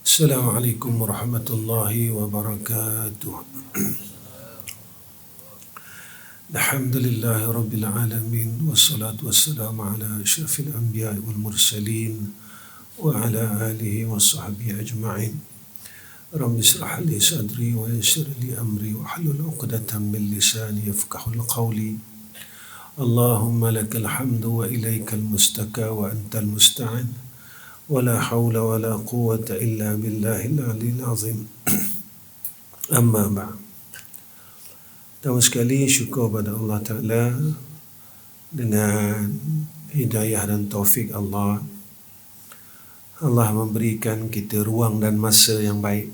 Assalamualaikum warahmatullahi wabarakatuh. Alhamdulillahi rabbil alamin, wassalatu wassalamu ala asyrafil anbiya'i wal mursalin wa ala alihi wa sahbihi ajma'in. Rabbi israh li sadri wa yassir li amri wa hlul 'uqdatam min lisani yafqahul qawli. Allahumma lakal hamdu wa ilaikal mustaka wa antal musta'an. ولا حول ولا قوة إلا بالله العلي العظيم. Amma ba'd. Pertama sekali syukur pada Allah Ta'ala dengan hidayah dan taufik Allah. Allah memberikan kita ruang dan masa yang baik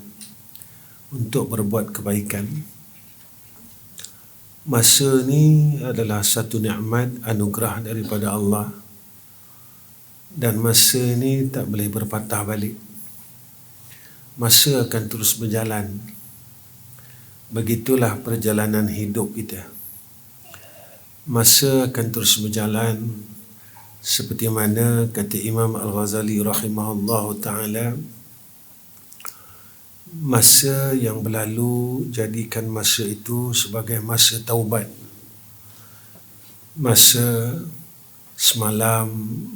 untuk berbuat kebaikan. Masa ni adalah satu nikmat anugerah daripada Allah. Dan masa ni tak boleh berpatah balik. Masa akan terus berjalan. Begitulah perjalanan hidup kita. Masa akan terus berjalan seperti mana kata Imam Al-Ghazali rahimahullahu ta'ala, masa yang berlalu jadikan masa itu sebagai masa taubat. Masa semalam,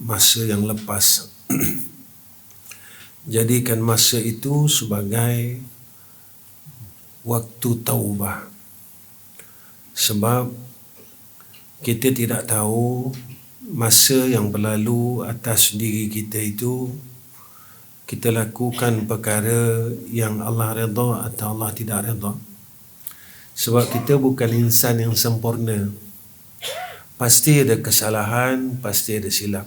masa yang lepas. Jadikan masa itu sebagai waktu taubah. Sebab kita tidak tahu masa yang berlalu atas diri kita itu kita lakukan perkara yang Allah redha atau Allah tidak redha. Sebab kita bukan insan yang sempurna. Pasti ada kesalahan, pasti ada silap.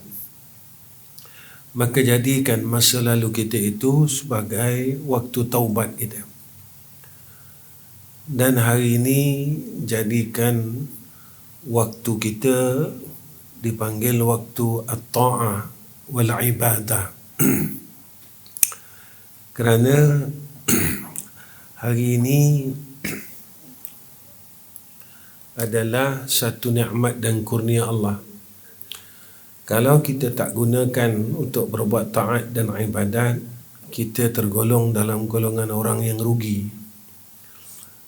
Maka jadikan masa lalu kita itu sebagai waktu taubat kita. Dan hari ini jadikan waktu kita dipanggil waktu at-ta'ah wal ibadah. Kerana hari ini adalah satu nikmat dan kurnia Allah. Kalau kita tak gunakan untuk berbuat taat dan ibadat, kita tergolong dalam golongan orang yang rugi.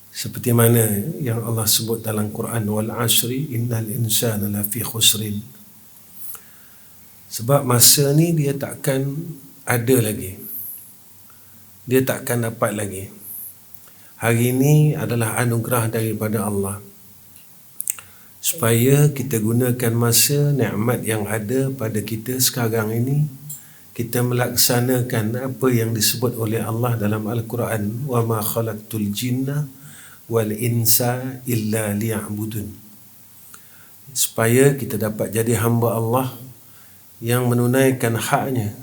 Seperti mana yang Allah sebut dalam Quran, wal asri innal insana lafi khusrin. Sebab masa ni dia takkan ada lagi. Dia takkan dapat lagi. Hari ini adalah anugerah daripada Allah. Supaya kita gunakan masa nikmat yang ada pada kita sekarang ini, kita melaksanakan apa yang disebut oleh Allah dalam Al-Quran, wa ma khalaqtul jinna wal insa illa liya'budun. Supaya kita dapat jadi hamba Allah yang menunaikan haknya,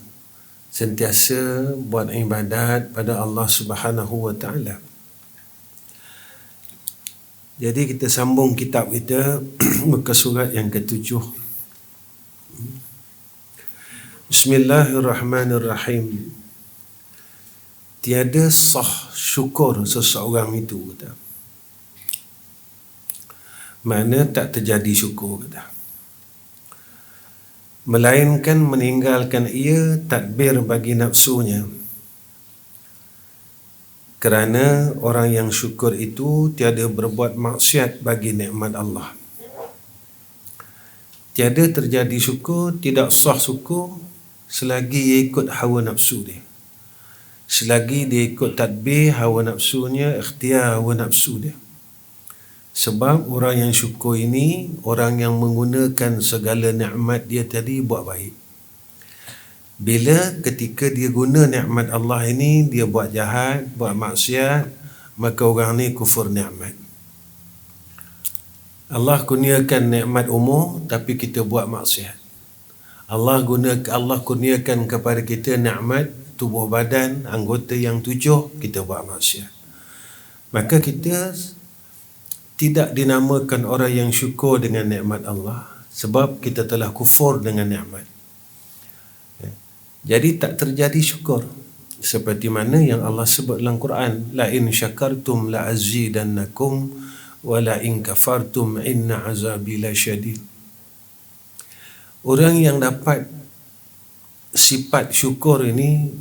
sentiasa buat ibadat pada Allah Subhanahu wa ta'ala. Jadi kita sambung kitab kita muka surat yang ke-7. Bismillahirrahmanirrahim. Tiada sah syukur seseorang itu, kata. Mana tak terjadi syukur, kata. Melainkan meninggalkan ia tadbir bagi nafsunya. Kerana orang yang syukur itu tiada berbuat maksiat bagi nikmat Allah. Tiada terjadi syukur, tidak sah syukur selagi ia ikut hawa nafsu dia. Selagi dia ikut tadbir hawa nafsunya, ikhtiar hawa nafsu dia. Sebab orang yang syukur ini, orang yang menggunakan segala nikmat dia tadi buat baik. Bila ketika dia guna nikmat Allah ini, dia buat jahat, buat maksiat, maka orang ni kufur nikmat. Allah kurniakan nikmat umur, tapi kita buat maksiat. Allah kurniakan kepada kita nikmat tubuh badan, anggota yang 7, kita buat maksiat. Maka kita tidak dinamakan orang yang syukur dengan nikmat Allah, sebab kita telah kufur dengan nikmat. Jadi tak terjadi syukur. Seperti mana yang Allah sebut dalam Quran, la in syakartum la azidannakum wa la in kafartum inna azabi lasyadid. Orang yang dapat sifat syukur ini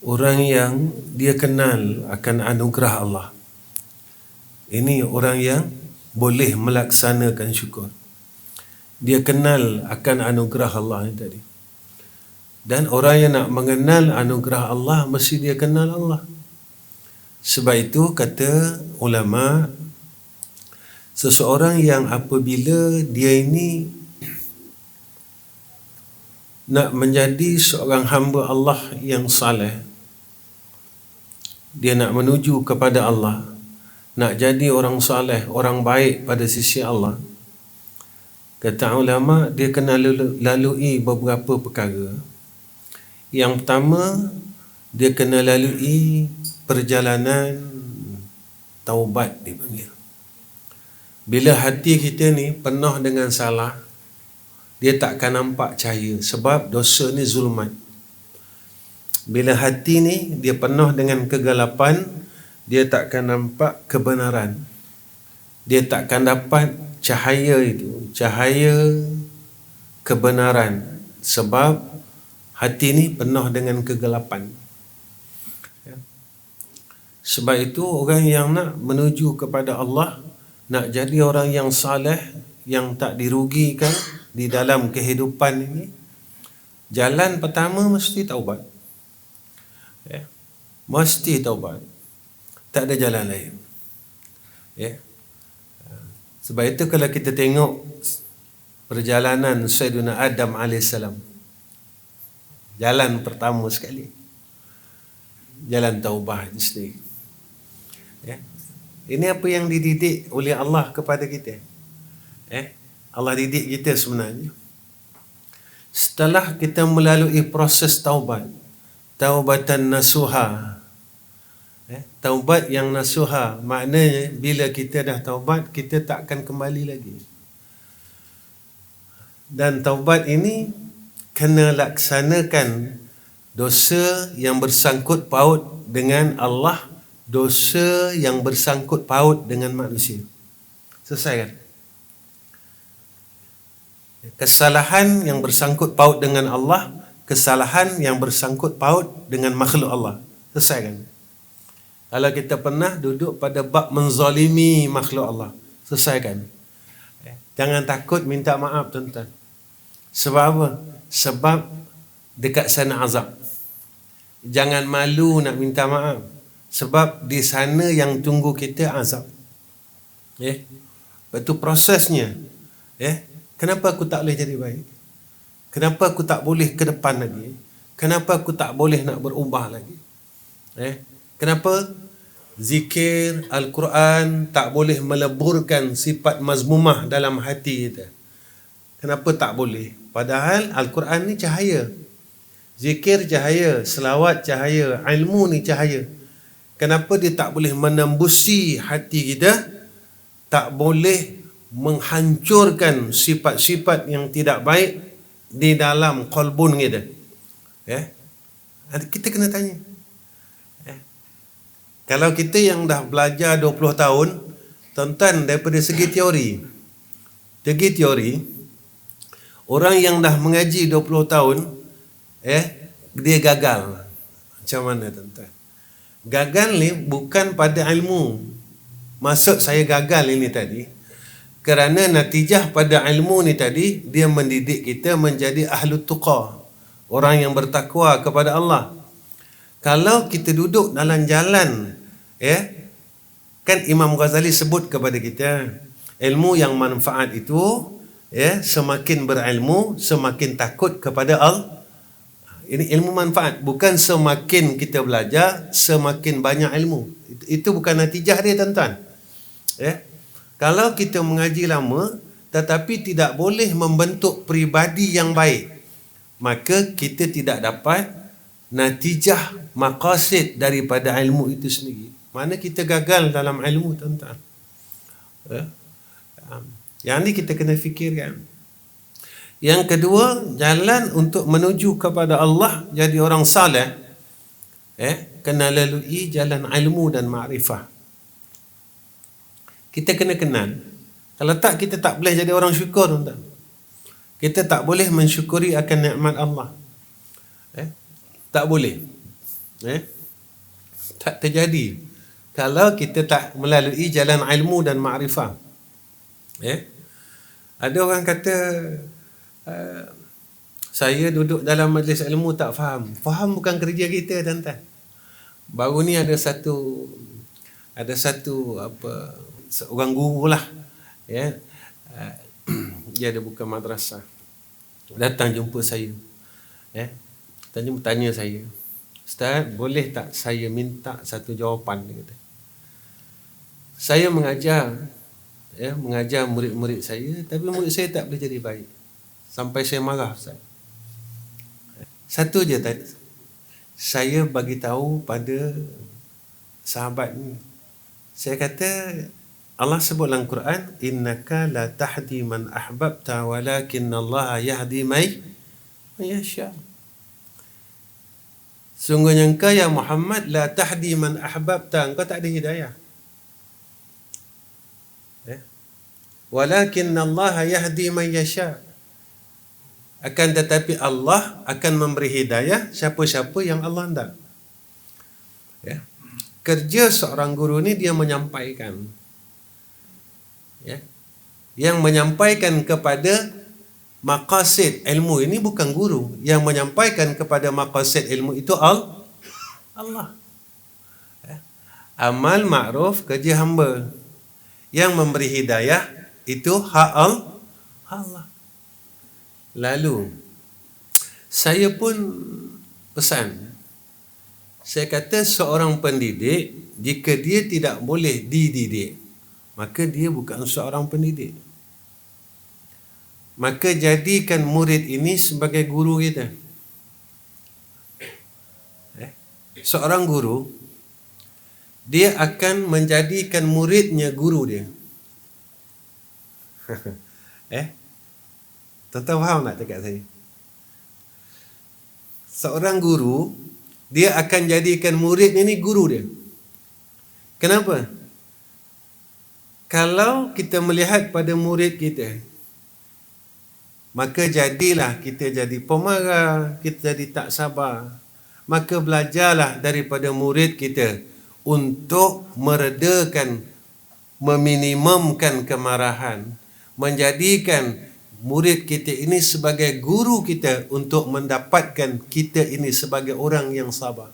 orang yang dia kenal akan anugerah Allah. Ini orang yang boleh melaksanakan syukur. Dia kenal akan anugerah Allah ini tadi. Dan orang yang nak mengenal anugerah Allah, mesti dia kenal Allah. Sebab itu kata ulama, seseorang yang apabila dia ini nak menjadi seorang hamba Allah yang saleh, dia nak menuju kepada Allah, nak jadi orang saleh, orang baik pada sisi Allah, kata ulama, dia kena lalui beberapa perkara. Yang pertama, dia kena lalui perjalanan taubat, dipanggil. Bila hati kita ni penuh dengan salah, dia takkan nampak cahaya, sebab dosa ni zulmat. Bila hati ni dia penuh dengan kegelapan, dia takkan nampak kebenaran. Dia takkan dapat cahaya itu, cahaya kebenaran, sebab hati ni penuh dengan kegelapan. Sebab itu orang yang nak menuju kepada Allah, nak jadi orang yang saleh, yang tak dirugikan di dalam kehidupan ini, jalan pertama mesti taubat. Mesti taubat. Tak ada jalan lain. Sebab itu kalau kita tengok perjalanan Sayyidina Adam AS, jalan pertama sekali, jalan taubat itu sendiri. Ini apa yang dididik oleh Allah kepada kita. Allah didik kita sebenarnya. Setelah kita melalui proses taubat, taubatan nasuha, taubat yang nasuha, maknanya bila kita dah taubat, kita tak akan kembali lagi. Dan taubat ini kena laksanakan dosa yang bersangkut paut dengan Allah, dosa yang bersangkut paut dengan manusia. Selesai kan? Kesalahan yang bersangkut paut dengan Allah, kesalahan yang bersangkut paut dengan makhluk Allah. Selesai kan? Kalau kita pernah duduk pada bab menzalimi makhluk Allah, selesai kan? Jangan takut minta maaf, tuan-tuan. Sebab apa? Sebab dekat sana azab. Jangan malu nak minta maaf, sebab di sana yang tunggu kita azab. Itu prosesnya. Kenapa aku tak boleh jadi baik? Kenapa aku tak boleh ke depan lagi? Kenapa aku tak boleh nak berubah lagi? Kenapa zikir Al-Quran tak boleh meleburkan sifat mazmumah dalam hati kita? Kenapa tak boleh? Padahal Al-Quran ni cahaya, zikir cahaya, selawat cahaya, ilmu ni cahaya. Kenapa dia tak boleh menembusi hati kita, tak boleh menghancurkan sifat-sifat yang tidak baik di dalam qalbun kita? Kita kena tanya. Kalau kita yang dah belajar 20 tahun, tuan-tuan, daripada segi teori, orang yang dah mengaji 20 tahun, dia gagal. Macam mana, tuan-tuan? Gagal ni bukan pada ilmu. Maksud saya gagal ini tadi, kerana natijah pada ilmu ni tadi, dia mendidik kita menjadi ahlu tuqa, orang yang bertakwa kepada Allah. Kalau kita duduk dalam jalan, kan Imam Ghazali sebut kepada kita, ilmu yang manfaat itu, semakin berilmu, semakin takut kepada Allah. Ini ilmu manfaat, bukan semakin kita belajar, semakin banyak ilmu. Itu bukan natijah dia, tuan-tuan. Kalau kita mengaji lama tetapi tidak boleh membentuk peribadi yang baik, maka kita tidak dapat natijah maqasid daripada ilmu itu sendiri. Mana kita gagal dalam ilmu, tuan-tuan. Yang ni kita kena fikirkan. Yang kedua, jalan untuk menuju kepada Allah, jadi orang saleh, kena lalui jalan ilmu dan ma'rifah. Kita kena kenal. Kalau tak, kita tak boleh jadi orang syukur, tuan-tuan. Kita tak boleh mensyukuri akan nikmat Allah. Tak boleh. Tak terjadi kalau kita tak melalui jalan ilmu dan makrifah. Ada orang kata saya duduk dalam majlis ilmu tak faham. Faham bukan kerja kita, tuan-tuan. Baru ni ada satu seorang guru lah, dia ada buka madrasah, datang jumpa saya, tanya saya, Ustaz, boleh tak saya minta satu jawapan? Dia kata, saya mengajar murid-murid saya, tapi murid saya tak boleh jadi baik, sampai saya marah, Ustaz. Satu je tadi, saya bagi tahu pada sahabat ni, saya kata Allah sebut dalam Quran, innaka la tahdi man ahbabta walakinnallaha yahdi may yasha. Sungguhnya engkau ya Muhammad la tahdi man ahbabta, engkau tak ada hidayah. Walakinnallaha yahdi may yasha. Akan tetapi Allah akan memberi hidayah siapa-siapa yang Allah hendak. Kerja seorang guru ni dia menyampaikan. Yang menyampaikan kepada maqasid ilmu ini bukan guru. Yang menyampaikan kepada maqasid ilmu itu Allah. Amal ma'ruf kerja hamba. Yang memberi hidayah itu hak Allah. Lalu saya pun pesan, saya kata seorang pendidik, jika dia tidak boleh dididik, maka dia bukan seorang pendidik. Maka jadikan murid ini sebagai guru kita. Seorang guru, dia akan menjadikan muridnya guru dia. Tuan-tuan faham tak cakap saya? Seorang guru, dia akan jadikan murid ini guru dia. Kenapa? Kalau kita melihat pada murid kita, maka jadilah kita jadi pemarah, kita jadi tak sabar. Maka belajarlah daripada murid kita untuk meredakan, meminimumkan kemarahan, menjadikan murid kita ini sebagai guru kita untuk mendapatkan kita ini sebagai orang yang sabar.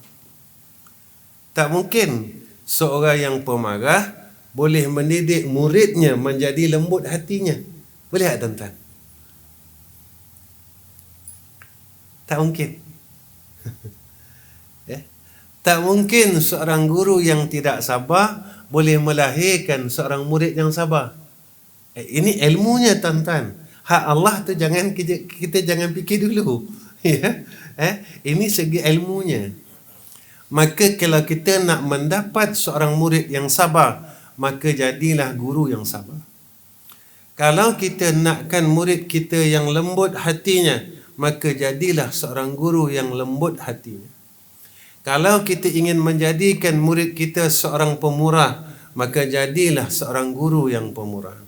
Tak mungkin seorang yang pemarah boleh mendidik muridnya menjadi lembut hatinya. Boleh tak, tuan-tuan? Tak mungkin. Tak mungkin seorang guru yang tidak sabar boleh melahirkan seorang murid yang sabar. Ini ilmunya, tuan-tuan. Hak Allah tu jangan kita jangan fikir dulu. Ini segi ilmunya. Maka kalau kita nak mendapat seorang murid yang sabar, maka jadilah guru yang sabar. Kalau kita nakkan murid kita yang lembut hatinya, maka jadilah seorang guru yang lembut hatinya. Kalau kita ingin menjadikan murid kita seorang pemurah, maka jadilah seorang guru yang pemurah.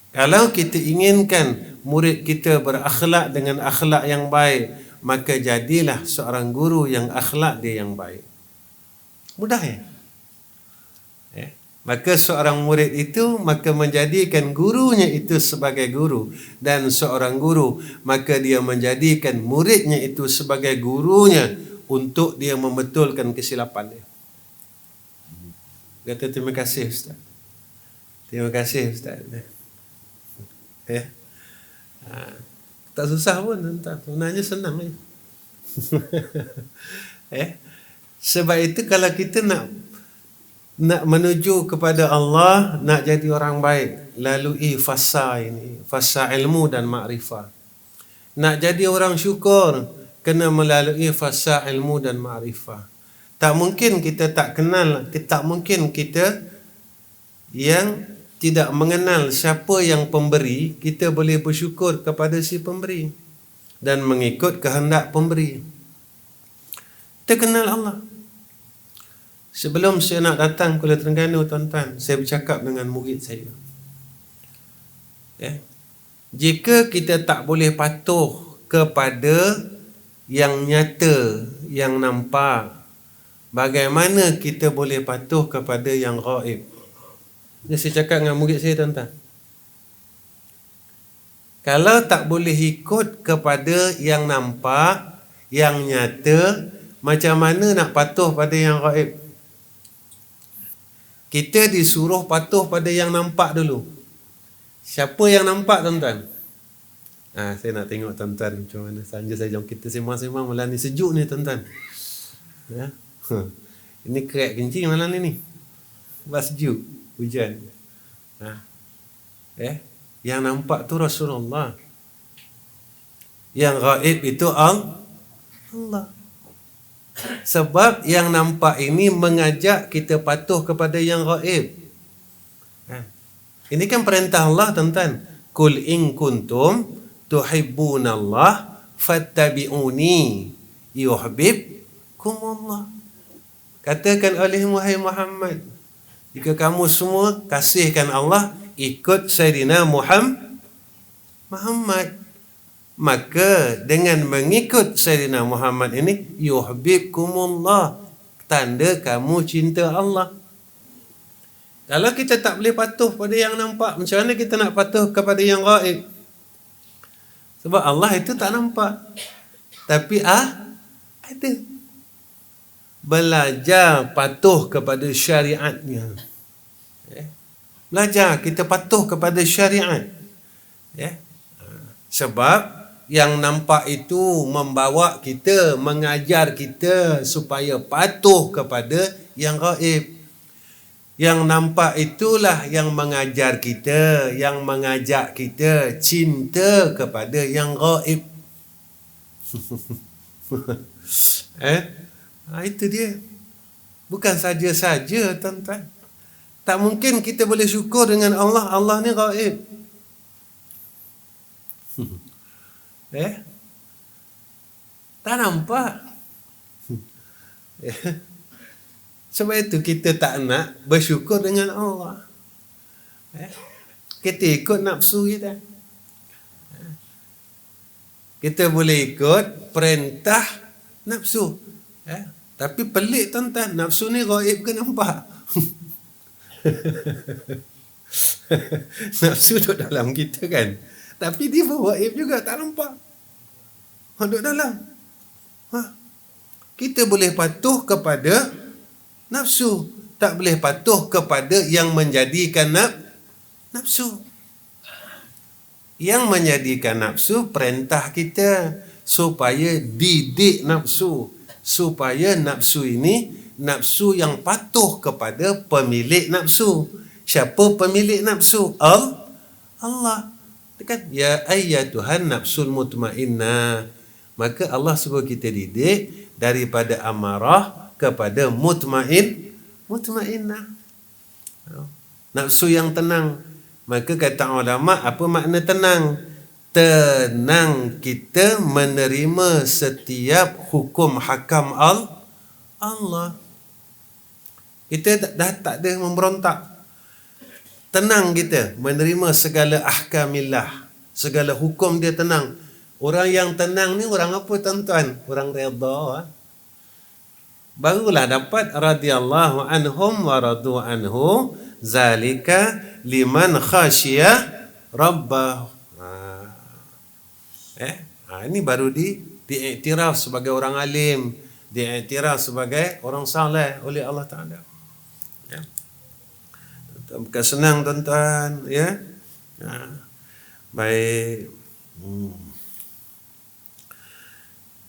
Kalau kita inginkan murid kita berakhlak dengan akhlak yang baik, maka jadilah seorang guru yang akhlak dia yang baik. Mudah ya? Maka seorang murid itu maka menjadikan gurunya itu sebagai guru, dan seorang guru maka dia menjadikan muridnya itu sebagai gurunya untuk dia membetulkan kesilapan dia. Kata terima kasih Ustaz. Terima kasih Ustaz. Tak susah pun, sebenarnya senang je. Sebab itu kalau kita nak menuju kepada Allah, nak jadi orang baik, lalui fasa ini, fasa ilmu dan makrifah. Nak jadi orang syukur, kena melalui fasa ilmu dan makrifah. Tak mungkin kita tak kenal, tak mungkin kita yang tidak mengenal siapa yang pemberi, kita boleh bersyukur kepada si pemberi dan mengikut kehendak pemberi. Kita kenal Allah. Sebelum saya nak datang ke Kuala Terengganu, tuan-tuan, saya bercakap dengan murid saya. Jika kita tak boleh patuh kepada yang nyata, yang nampak, Bagaimana kita boleh patuh kepada yang gaib? Ini saya cakap dengan murid saya, tuan-tuan. Kalau tak boleh ikut kepada yang nampak, yang nyata, macam mana nak patuh pada yang gaib? Kita disuruh patuh pada yang nampak dulu. Siapa yang nampak, tuan-tuan? Saya nak tengok tuan-tuan macam mana saja saya jom kita sembang-sembang malam ni. Sejuk ni, tuan-tuan. Ya. Ini kerak kencing malam ni. Sebab sejuk, hujan. Yang nampak tu Rasulullah. Yang gaib itu Allah. Sebab yang nampak ini mengajak kita patuh kepada yang gaib. Ini kan perintah Allah, tuan-tuan. Qul in kuntum tuhibbunallah fattabi'uni yuhibbukumullah. Katakan oleh Muhammad, jika kamu semua kasihkan Allah, ikut Sayyidina Muhammad. Maka dengan mengikut Sayyidina Muhammad ini, yuhibbukumullah, tanda kamu cinta Allah. Kalau kita tak boleh patuh pada yang nampak, macam mana kita nak patuh kepada yang gaib? Sebab Allah itu tak nampak, tapi ada. Belajar patuh kepada syariatnya. Belajar kita patuh kepada syariat. Sebab yang nampak itu membawa kita, mengajar kita supaya patuh kepada yang gaib. Yang nampak itulah yang mengajar kita, yang mengajak kita cinta kepada yang gaib. Itu dia. Bukan saja-saja, tuan-tuan. Tak mungkin kita boleh syukur dengan Allah. Allah ni gaib. Tak nampak. Sebab itu kita tak nak bersyukur dengan Allah. Kita ikut nafsu kita. Kita boleh ikut perintah nafsu. Tapi pelik, tuan-tuan. Nafsu ni gaib ke nampak? Nafsu duduk dalam kita kan. Tapi dia gaib juga, tak nampak. Duduk dalam. Kita boleh patuh kepada nafsu, tak boleh patuh kepada yang menjadikan nafsu. Yang menjadikan nafsu perintah kita supaya didik nafsu, supaya nafsu ini nafsu yang patuh kepada pemilik nafsu. Siapa pemilik nafsu? Allah. Kan? Ya ayyatuhan nafsul mutmainnah. Maka Allah suruh kita didik daripada amarah kepada mutmainnah. Nafsu yang tenang. Maka kata ulama, apa makna tenang? Tenang kita menerima setiap hukum hakam Allah. Kita dah tak ada memberontak. Tenang kita menerima segala ahkamillah, segala hukum dia tenang. Orang yang tenang ni orang apa, tuan-tuan? Orang redha. Barulah dapat radhiyallahu anhum wa radu anhu, zalika liman khasyiya rabbah. Ini baru diiktiraf sebagai orang alim, diiktiraf sebagai orang saleh oleh Allah Ta'ala. Bukan senang, tuan-tuan. Baik.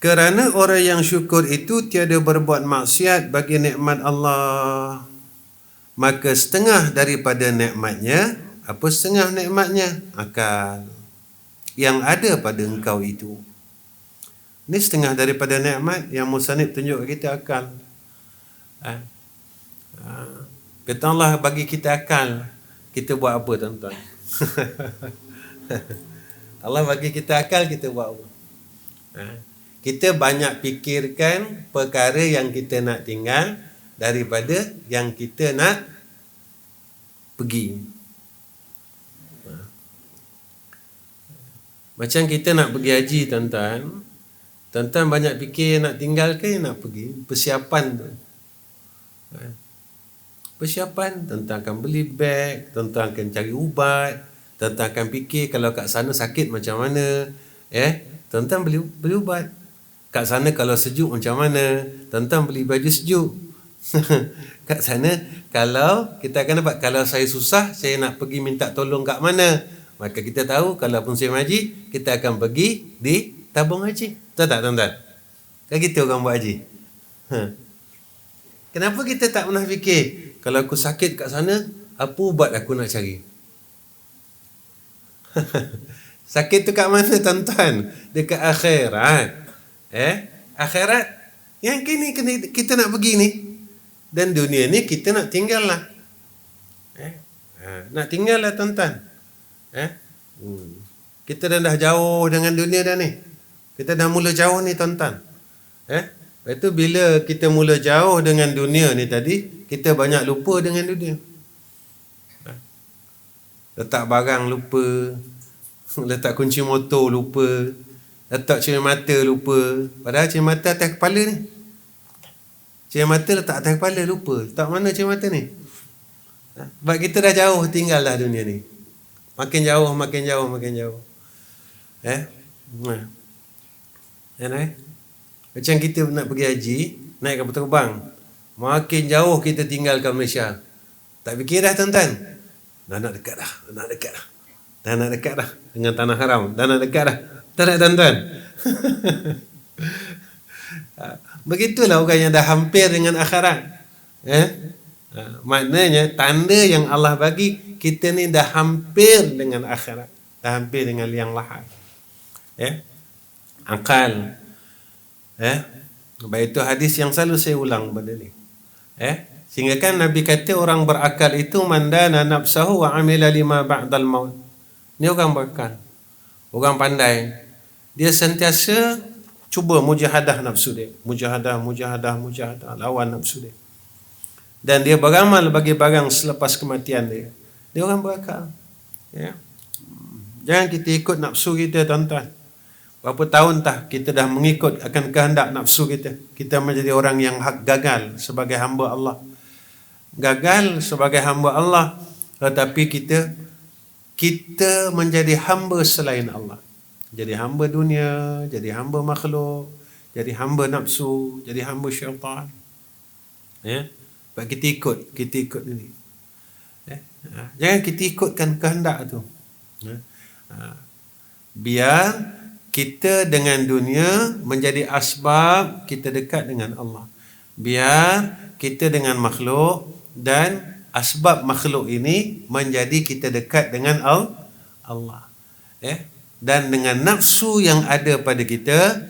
Kerana orang yang syukur itu tiada berbuat maksiat bagi nikmat Allah, maka setengah daripada nikmatnya, apa setengah nikmatnya? Akal yang ada pada engkau itu. Ini setengah daripada nikmat yang musannif tunjuk kita, akal. Kata Allah bagi kita akal, kita buat apa, tuan-tuan? Allah bagi kita akal, kita buat apa? Kita banyak fikirkan perkara yang kita nak tinggal daripada yang kita nak pergi. Macam kita nak pergi haji, tuan-tuan. Tuan-tuan banyak fikir nak tinggal ke nak pergi? Persiapan tu. Persiapan, tuan-tuan akan beli beg, tuan-tuan akan cari ubat, tuan-tuan akan fikir kalau kat sana sakit macam mana, tuan-tuan beli ubat. Kat sana kalau sejuk macam mana, tuan-tuan beli baju sejuk. Kat sana kalau kita akan dapat, kalau saya susah, saya nak pergi minta tolong kat mana, maka kita tahu kalau musim haji kita akan pergi di tabung haji. Tahu tak tuan-tuan? Kan kita orang buat haji. Kenapa kita tak pernah fikir kalau aku sakit kat sana, apa ubat aku nak cari? Sakit tu kat mana tuan-tuan? Dekat akhirat. Akhirat yang kini kita nak pergi ni, dan dunia ni kita nak tinggal lah. Nak tinggal lah tuan-tuan. Kita dah jauh dengan dunia dah ni. Kita dah mula jauh ni tuan-tuan. Lepas tu bila kita mula jauh dengan dunia ni tadi, kita banyak lupa dengan dunia. Letak barang lupa, letak kunci motor lupa, letak cermin mata lupa. Padahal cermin mata atas kepala ni. Cermin mata letak atas kepala lupa. Letak mana cermin mata ni? Sebab kita dah jauh tinggal dah dunia ni. Makin jauh, makin jauh, makin jauh. Macam kita nak pergi haji, naik kapal terbang, makin jauh kita tinggalkan Malaysia. Tak fikir dah tuan-tuan, dah nak dekat dah dengan tanah haram, dah nak dekat dah. Tak nak tuan-tuan? Begitulah orang yang dah hampir dengan akhirat. Maknanya tanda yang Allah bagi kita ni dah hampir dengan akhirat, dah hampir dengan liang lahat. Akal. Baik, itu hadis yang selalu saya ulang pada ni. Sehingga kan Nabi kata orang berakal itu mandana nafsahu wa amila lima ba'dal maut. Ni orang berakal, orang pandai. Dia sentiasa cuba mujahadah nafsu dia, mujahadah, lawan nafsu dia. Dan dia beramal bagi barang selepas kematian dia. Dia orang berakal. Jangan kita ikut nafsu kita tuan-tuan. Berapa tahun dah kita dah mengikut akan kehendak nafsu kita. Kita menjadi orang yang gagal sebagai hamba Allah. Gagal sebagai hamba Allah, tetapi kita menjadi hamba selain Allah. Jadi hamba dunia, jadi hamba makhluk, jadi hamba nafsu, jadi hamba syaitan. Sebab kita ikut ini. Jangan kita ikutkan kehendak tu. Biar kita dengan dunia menjadi asbab kita dekat dengan Allah. Biar kita dengan makhluk dan asbab makhluk ini menjadi kita dekat dengan Allah. Dan dengan nafsu yang ada pada kita,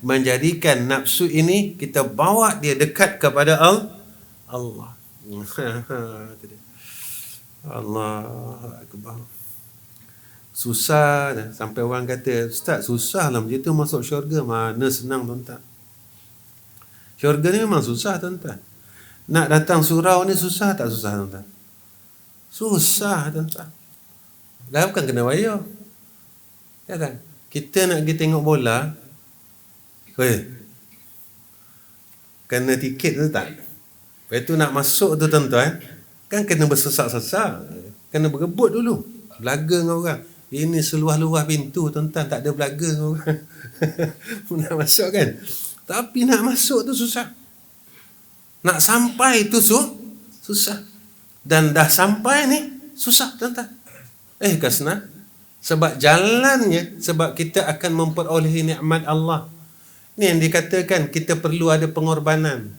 menjadikan nafsu ini kita bawa dia dekat kepada Allah. Allahu akbar. Susah dah. Sampai orang kata, Ustaz, susah lah macam tu masuk syurga. Mana senang tuan-tuan. Syurga ni memang susah tuan-tuan. Nak datang surau ni susah tak susah tuan-tuan? Susah tuan-tuan. Dah bukan kena bayar. Ya tak? Kita nak pergi tengok bola, kena tiket tu tak? Lepas tu nak masuk tu tuan-tuan, kan kena bersesak-sesak. Kena berebut dulu. Belaga dengan orang. Ini seluas-luas pintu tuan-tuan, tak ada belaga dengan orang. Nak masuk kan? Tapi nak masuk tu susah. Nak sampai tu susah. Dan dah sampai ni susah tuan-tuan. Kan senang? Sebab jalannya, sebab kita akan memperolehi nikmat Allah. Ni yang dikatakan kita perlu ada pengorbanan.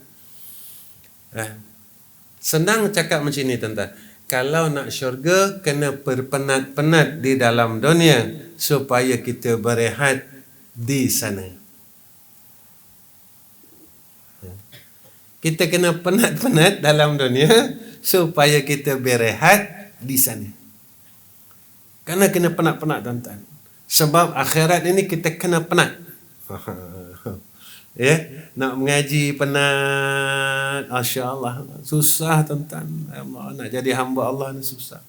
Senang cakap macam ni tuan-tuan. Kalau nak syurga, kena berpenat-penat di dalam dunia supaya kita berehat di sana. Kita kena penat-penat dalam dunia supaya kita berehat di sana. Kerana kena penat-penat tuan-tuan. Sebab akhirat ini kita kena penat. Nak mengaji penat, Masya Allah, susah tuan-tuan. Allah, nak jadi hamba Allah ni susah.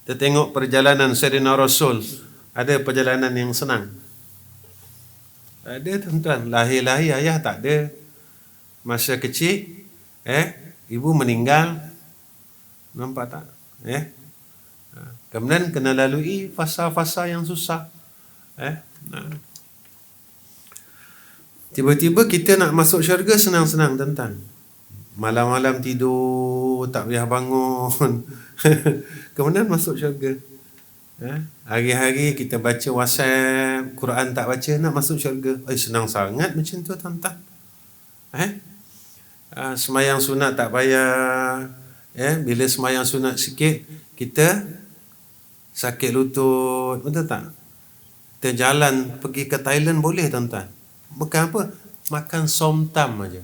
Kita tengok perjalanan Sayyidina Rasul, ada perjalanan yang senang, ada tuan-tuan. Lahir ayah tak ada, masa kecil, ibu meninggal, nampak tak? Kemudian kena lalui fasa-fasa yang susah. Tiba-tiba kita nak masuk syurga senang-senang tuan-tuan. Malam-malam tidur, tak payah bangun. Kemudian masuk syurga. Hari-hari kita baca WhatsApp, Quran tak baca, nak masuk syurga. Senang sangat macam tu tuan-tuan. Semayang sunat tak payah. Bila semayang sunat sikit, kita sakit lutut, betul tak? Kita jalan pergi ke Thailand boleh tuan-tuan. Makan apa? Makan somtam aja.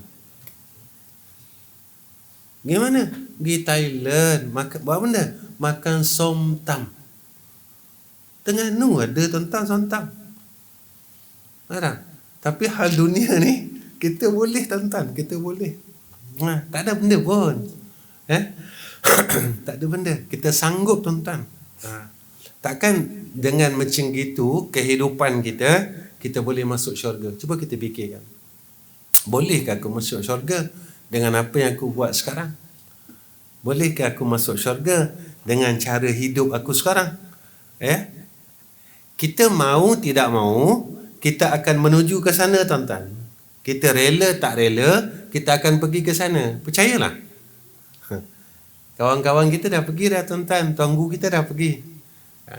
Gimana? Pergi Thailand, buat benda? Makan somtam. Terengganu ada tuan-tuan somtam. Tapi hal dunia ni, kita boleh tuan-tuan, kita boleh. Tak ada benda pun. Tak ada benda. Kita sanggup tuan-tuan. Takkan dengan macam gitu kehidupan kita boleh masuk syurga. Cuba kita fikirkan. Bolehkah aku masuk syurga dengan apa yang aku buat sekarang? Bolehkah aku masuk syurga dengan cara hidup aku sekarang? Kita mau tidak mau, kita akan menuju ke sana tuan-tuan. Kita rela tak rela, kita akan pergi ke sana. Percayalah. Kawan-kawan kita dah pergi dah tuan-tuan. Tuan guru kita dah pergi.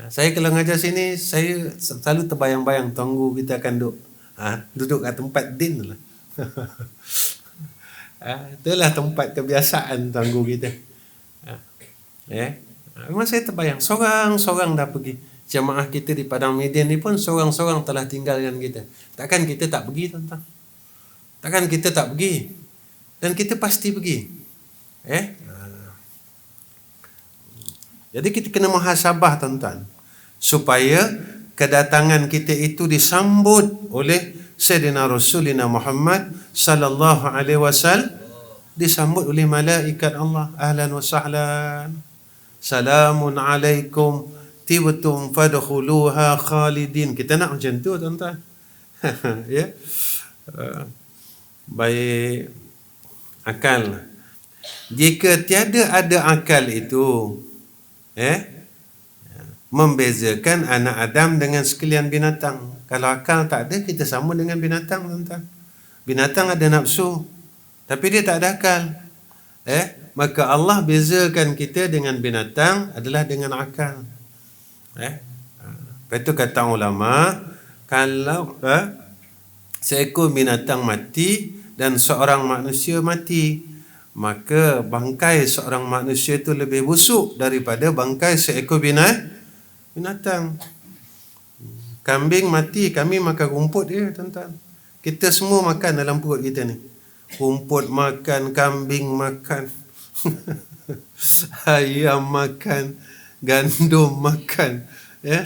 Saya kalau ngajar sini, saya selalu terbayang-bayang tuan guru kita akan duduk kat tempat din lah. Itulah tempat kebiasaan tuan guru kita. Memang saya terbayang, sorang-sorang dah pergi. Jemaah kita di Padang Midian ni pun sorang-sorang telah tinggalkan kita. Takkan kita tak pergi tuan-tuan? Takkan kita tak pergi? Dan kita pasti pergi. Jadi kita kena muhasabah tuan-tuan, supaya kedatangan kita itu disambut oleh Sayyidina Rasulina Muhammad sallallahu alaihi wasallam, disambut oleh malaikat Allah. Ahlan wa sahlan, salamun alaikum, tibtum fadkhuluha khalidin. Kita nak macam tu tuan-tuan. Ya. Baik. Akal. Jika tiada ada akal itu, membezakan anak Adam dengan sekalian binatang. Kalau akal tak ada, kita sama dengan binatang tuan-tuan. Binatang ada nafsu, tapi dia tak ada akal. Maka Allah bezakan kita dengan binatang adalah dengan akal. Lepas tu kata ulama, kalau seekor binatang mati dan seorang manusia mati, maka bangkai seorang manusia itu lebih busuk daripada bangkai seekor binatang. Kambing mati, kami makan rumput dia tuan-tuan. Kita semua makan dalam perut kita ni. Rumput makan, kambing makan, ayam makan, gandum makan.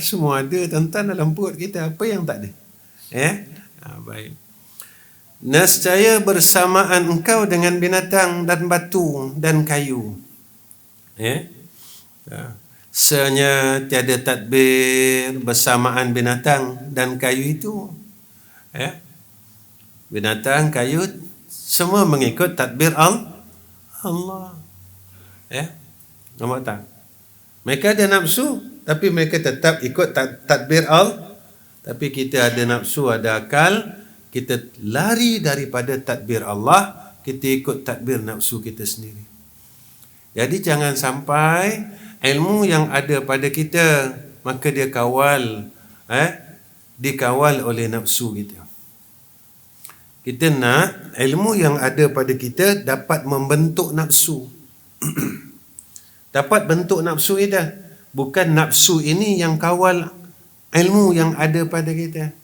Semua ada tuan-tuan dalam perut kita. Apa yang tak ada? Baik. Nescaya bersamaan engkau dengan binatang dan batu dan kayu. Sebenarnya tiada tadbir bersamaan binatang dan kayu itu. Binatang, kayu, semua mengikut tadbir Allah. Nampak tak? Mereka ada nafsu, tapi mereka tetap ikut tadbir Allah. Tapi kita ada nafsu, ada akal, kita lari daripada tadbir Allah, kita ikut tadbir nafsu kita sendiri. Jadi jangan sampai ilmu yang ada pada kita, maka dia dikawal oleh nafsu kita. Kita nak ilmu yang ada pada kita dapat membentuk nafsu. Dapat bentuk nafsu kita. Bukan nafsu ini yang kawal ilmu yang ada pada kita.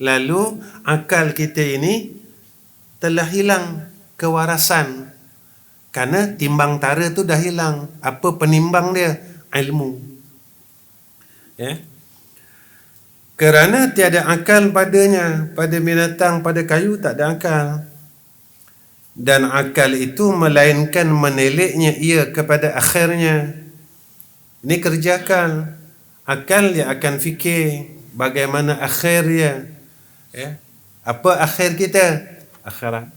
Lalu akal kita ini telah hilang kewarasan. Karena timbang tara tu dah hilang. Apa penimbang dia? Ilmu. Kerana tiada akal padanya. Pada binatang, pada kayu tak ada akal. Dan akal itu melainkan meneleknya ia kepada akhirnya. Ini kerja akal. Akal dia akan fikir bagaimana akhir dia. Apa akhir kita? Akhirat.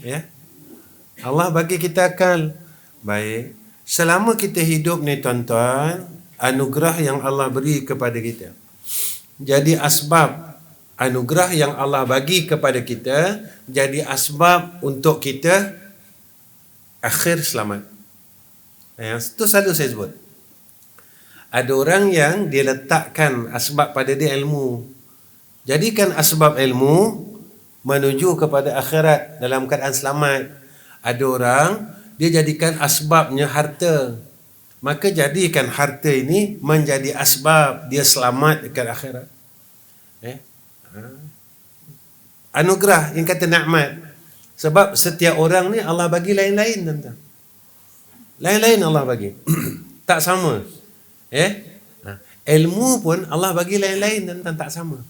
Ya. Allah bagi kita akal. Baik. Selama kita hidup ni tuan-tuan, anugerah yang Allah beri kepada kita. Jadi asbab anugerah yang Allah bagi kepada kita jadi asbab untuk kita akhir selamat. Itu selalu saya sebut. Ada orang yang dia letakkan asbab pada dia ilmu. Jadikan asbab ilmu menuju kepada akhirat dalam keadaan selamat. Ada orang dia jadikan asbabnya harta. Maka jadikan harta ini menjadi asbab dia selamat dekat akhirat. Anugerah yang kata nikmat. Sebab setiap orang ni Allah bagi lain-lain tuan-tuan. Lain-lain Allah bagi. Tak sama. Ilmu pun Allah bagi lain-lain tuan-tuan, tak sama.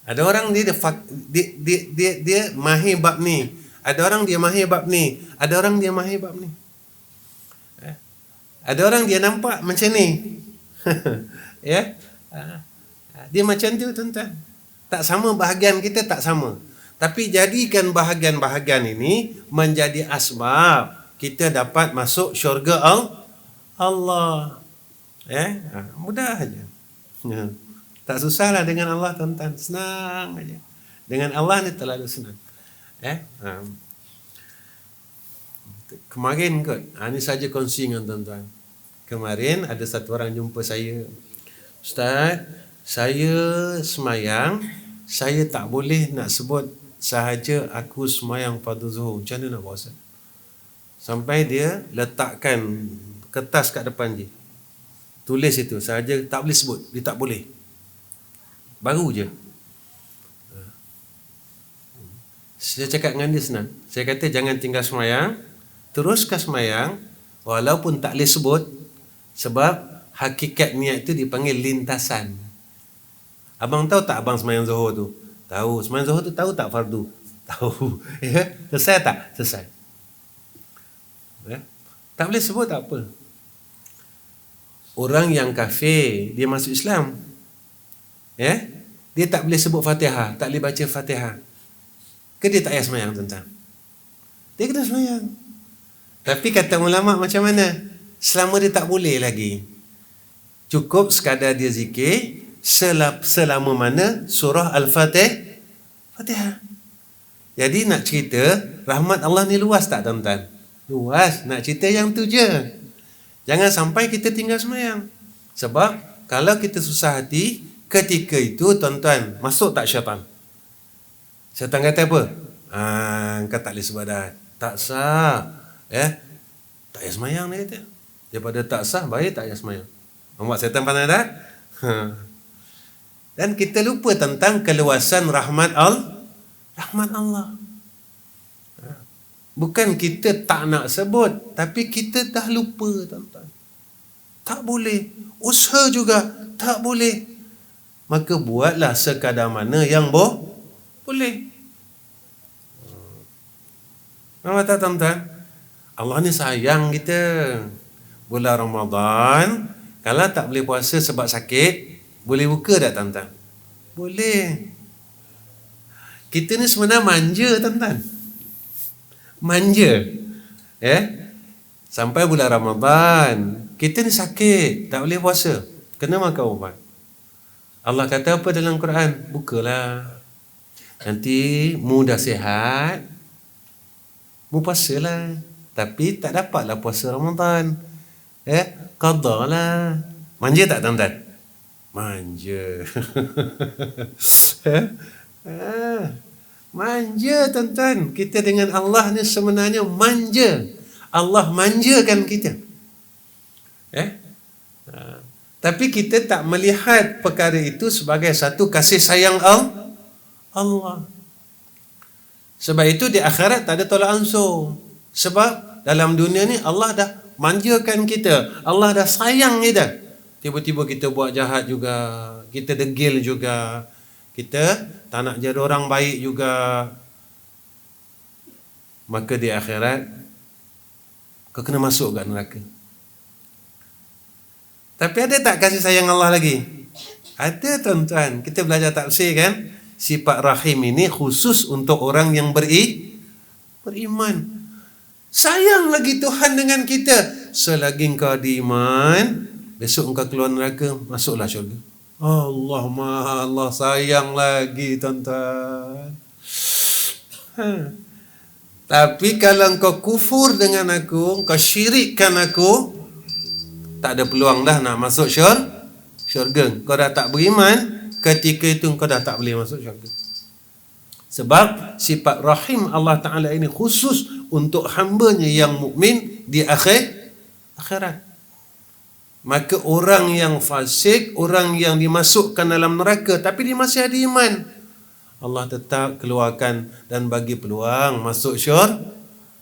Ada orang dia mahir bab ni. Ada orang dia mahir bab ni. Ada orang dia mahir bab ni. Ada orang dia nampak macam ni. Dia macam tu tuan-tuan. Tak sama, bahagian kita tak sama. Tapi jadikan bahagian-bahagian ini menjadi asbab kita dapat masuk syurga Allah. Mudah aja. Tak susahlah dengan Allah tuan-tuan. Senang aja. Dengan Allah ni terlalu senang. Kemarin kot, ni saja kongsi dengan tuan-tuan. Kemarin ada satu orang jumpa saya. Ustaz, saya semayang, saya tak boleh nak sebut sahaja aku semayang fardu zuhur. Macam mana nak buat Ustaz? Sampai dia letakkan kertas kat depan je. Tulis itu, sahaja tak boleh sebut. Dia tak boleh. Baru je. Saya cakap dengan dia senang. Saya kata jangan tinggal semayang. Teruskan semayang. Walaupun tak boleh sebut. Sebab hakikat niat itu dipanggil lintasan. Abang tahu tak abang semayang zuhur tu? Tahu. Semayang zuhur tu tahu tak fardu? Tahu. Selesai tak? Selesai. Tak boleh sebut tak apa. Orang yang kafir, dia masuk Islam. Dia tak boleh sebut Fatihah. Tak boleh baca Fatihah. Ke dia tak payah semayang tuan-tuan? Dia kena semayang. Tapi kata ulama macam mana? Selama dia tak boleh lagi, cukup sekadar dia zikir selama mana surah Al-Fatihah. Jadi nak cerita rahmat Allah ni luas tak tuan-tuan? Luas. Nak cerita yang tu je. Jangan sampai kita tinggal semayang. Sebab kalau kita susah hati, ketika itu tuan-tuan, masuk tak syaitan? Syaitan kata apa? Kau tak boleh sebab dah. Tak sah. Tak payah semayang dia kata. Daripada tak sah, baik tak payah semayang. Nampak syaitan pandai dah? Dan kita lupa tentang keluasan rahmat Allah. Bukan kita tak nak sebut, tapi kita dah lupa tuan-tuan. Tak boleh. Usaha juga tak boleh. Maka buatlah sekadar mana yang boleh. Nampak tak tuan-tuan? Allah ni sayang kita. Bulan Ramadan, kalau tak boleh puasa sebab sakit, boleh buka tak tuan-tuan? Boleh. Kita ni sebenarnya manja tuan-tuan. Manja. Sampai bulan Ramadan, kita ni sakit, tak boleh puasa, kena makan ubat. Allah kata apa dalam Quran? Bukalah. Nanti mu dah sihat, mu puasalah. Tapi tak dapatlah puasa Ramadan. Qadha lah. Manja tak tuan-tuan? Manja. Manja tuan-tuan. Kita dengan Allah ni sebenarnya manja. Allah manjakan kita. Tapi kita tak melihat perkara itu sebagai satu kasih sayang Allah. Sebab itu di akhirat tak ada tolak ansur. Sebab dalam dunia ni Allah dah manjakan kita. Allah dah sayang kita. Tiba-tiba kita buat jahat juga. Kita degil juga. Kita tak nak jadi orang baik juga. Maka di akhirat kau kena masuk kat neraka. Tapi ada tak kasih sayang Allah lagi? Ada tuan-tuan. Kita belajar tafsir kan? sifat rahim ini khusus untuk orang yang beriman. Sayang lagi Tuhan dengan kita. Selagi engkau diiman, besok engkau keluar neraka, masuklah syurga. Allah sayang lagi tuan-tuan. Tapi kalau engkau kufur dengan aku, engkau syirikkan aku, tak ada peluang dah nak masuk syurga. Kau dah tak beriman, ketika itu kau dah tak boleh masuk syurga. Sebab sifat rahim Allah Ta'ala ini khusus untuk hambanya yang mukmin di akhirat. Maka orang yang fasik, orang yang dimasukkan dalam neraka tapi dia masih ada iman, Allah tetap keluarkan dan bagi peluang masuk syurga.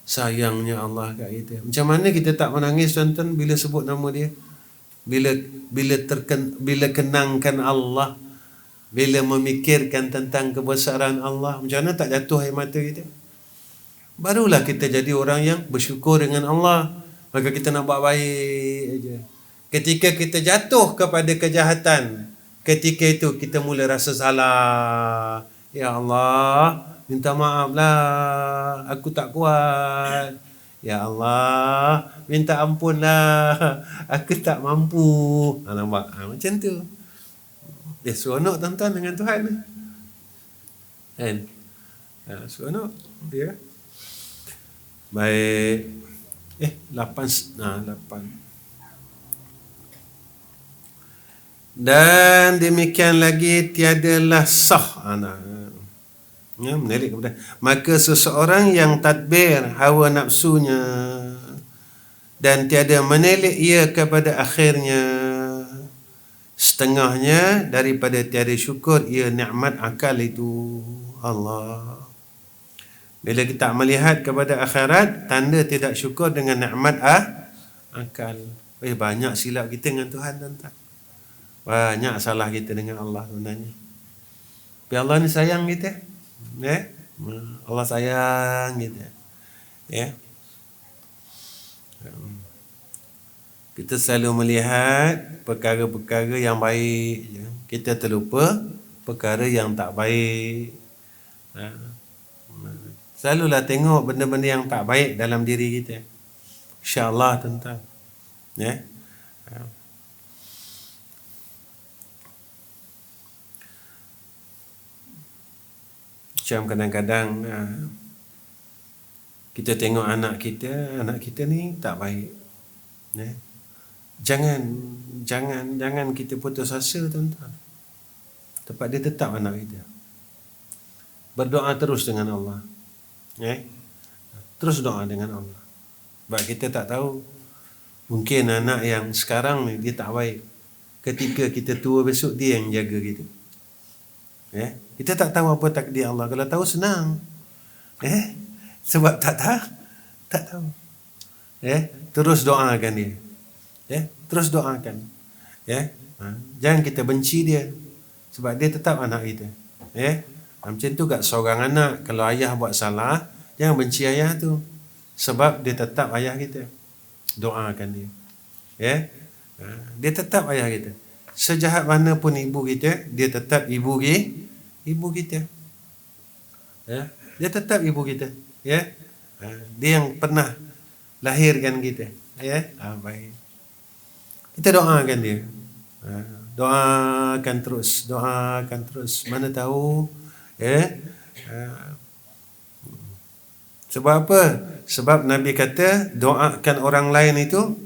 Sayangnya Allah kat kita. Macam mana kita tak menangis tuan-tuan bila sebut nama dia? Bila kenangkan Allah, bila memikirkan tentang kebesaran Allah, macam mana tak jatuh air mata kita? Barulah kita jadi orang yang bersyukur dengan Allah. Maka kita nak buat baik aja. Ketika kita jatuh kepada kejahatan, ketika itu kita mula rasa salah. Ya Allah, minta maaf lah, aku tak kuat. Ya Allah, minta ampun lah, aku tak mampu. Nampak? Macam tu. Dia seronok tuan-tuan dengan Tuhan ni. Kan? Seronok. Ya. Baik. 8. Dan demikian lagi tiadalah sah menarik kepada maka seseorang yang tadbir hawa nafsunya dan tiada menelik ia kepada akhirnya, setengahnya daripada tiada syukur ia nikmat akal itu. Allah, bila kita melihat kepada akhirat, tanda tidak syukur dengan nikmat akal. Banyak silap kita dengan Tuhan tuan-tuan. Banyak salah kita dengan Allah sebenarnya. Tapi Allah ni sayang kita. Allah sayang kita. Kita selalu melihat perkara-perkara yang baik. Kita terlupa perkara yang tak baik. Selalulah tengok benda-benda yang tak baik dalam diri kita. InsyaAllah tuan-tuan. Macam kadang-kadang kita tengok anak kita ni tak baik. Jangan kita putus asa tuan-tuan. Tempat dia tetap anak kita. Berdoa terus dengan Allah. Terus doa dengan Allah. Sebab kita tak tahu, mungkin anak yang sekarang ni dia tak baik. Ketika kita tua besok, dia yang jaga kita. Kita tak tahu apa takdir Allah. Kalau tahu senang. Sebab tak tahu. Terus doakan dia. Terus doakan. Jangan kita benci dia. Sebab dia tetap anak kita. Macam tu kat seorang anak, kalau ayah buat salah, jangan benci ayah tu. Sebab dia tetap ayah kita. Doakan dia. Dia tetap ayah kita. Sejahat mana pun ibu kita, dia tetap ibu kita. Dia tetap ibu kita. Dia yang pernah lahirkan kita. Baik. Kita doakan dia. Doakan terus. Mana tahu sebab apa? Sebab Nabi kata doakan orang lain itu,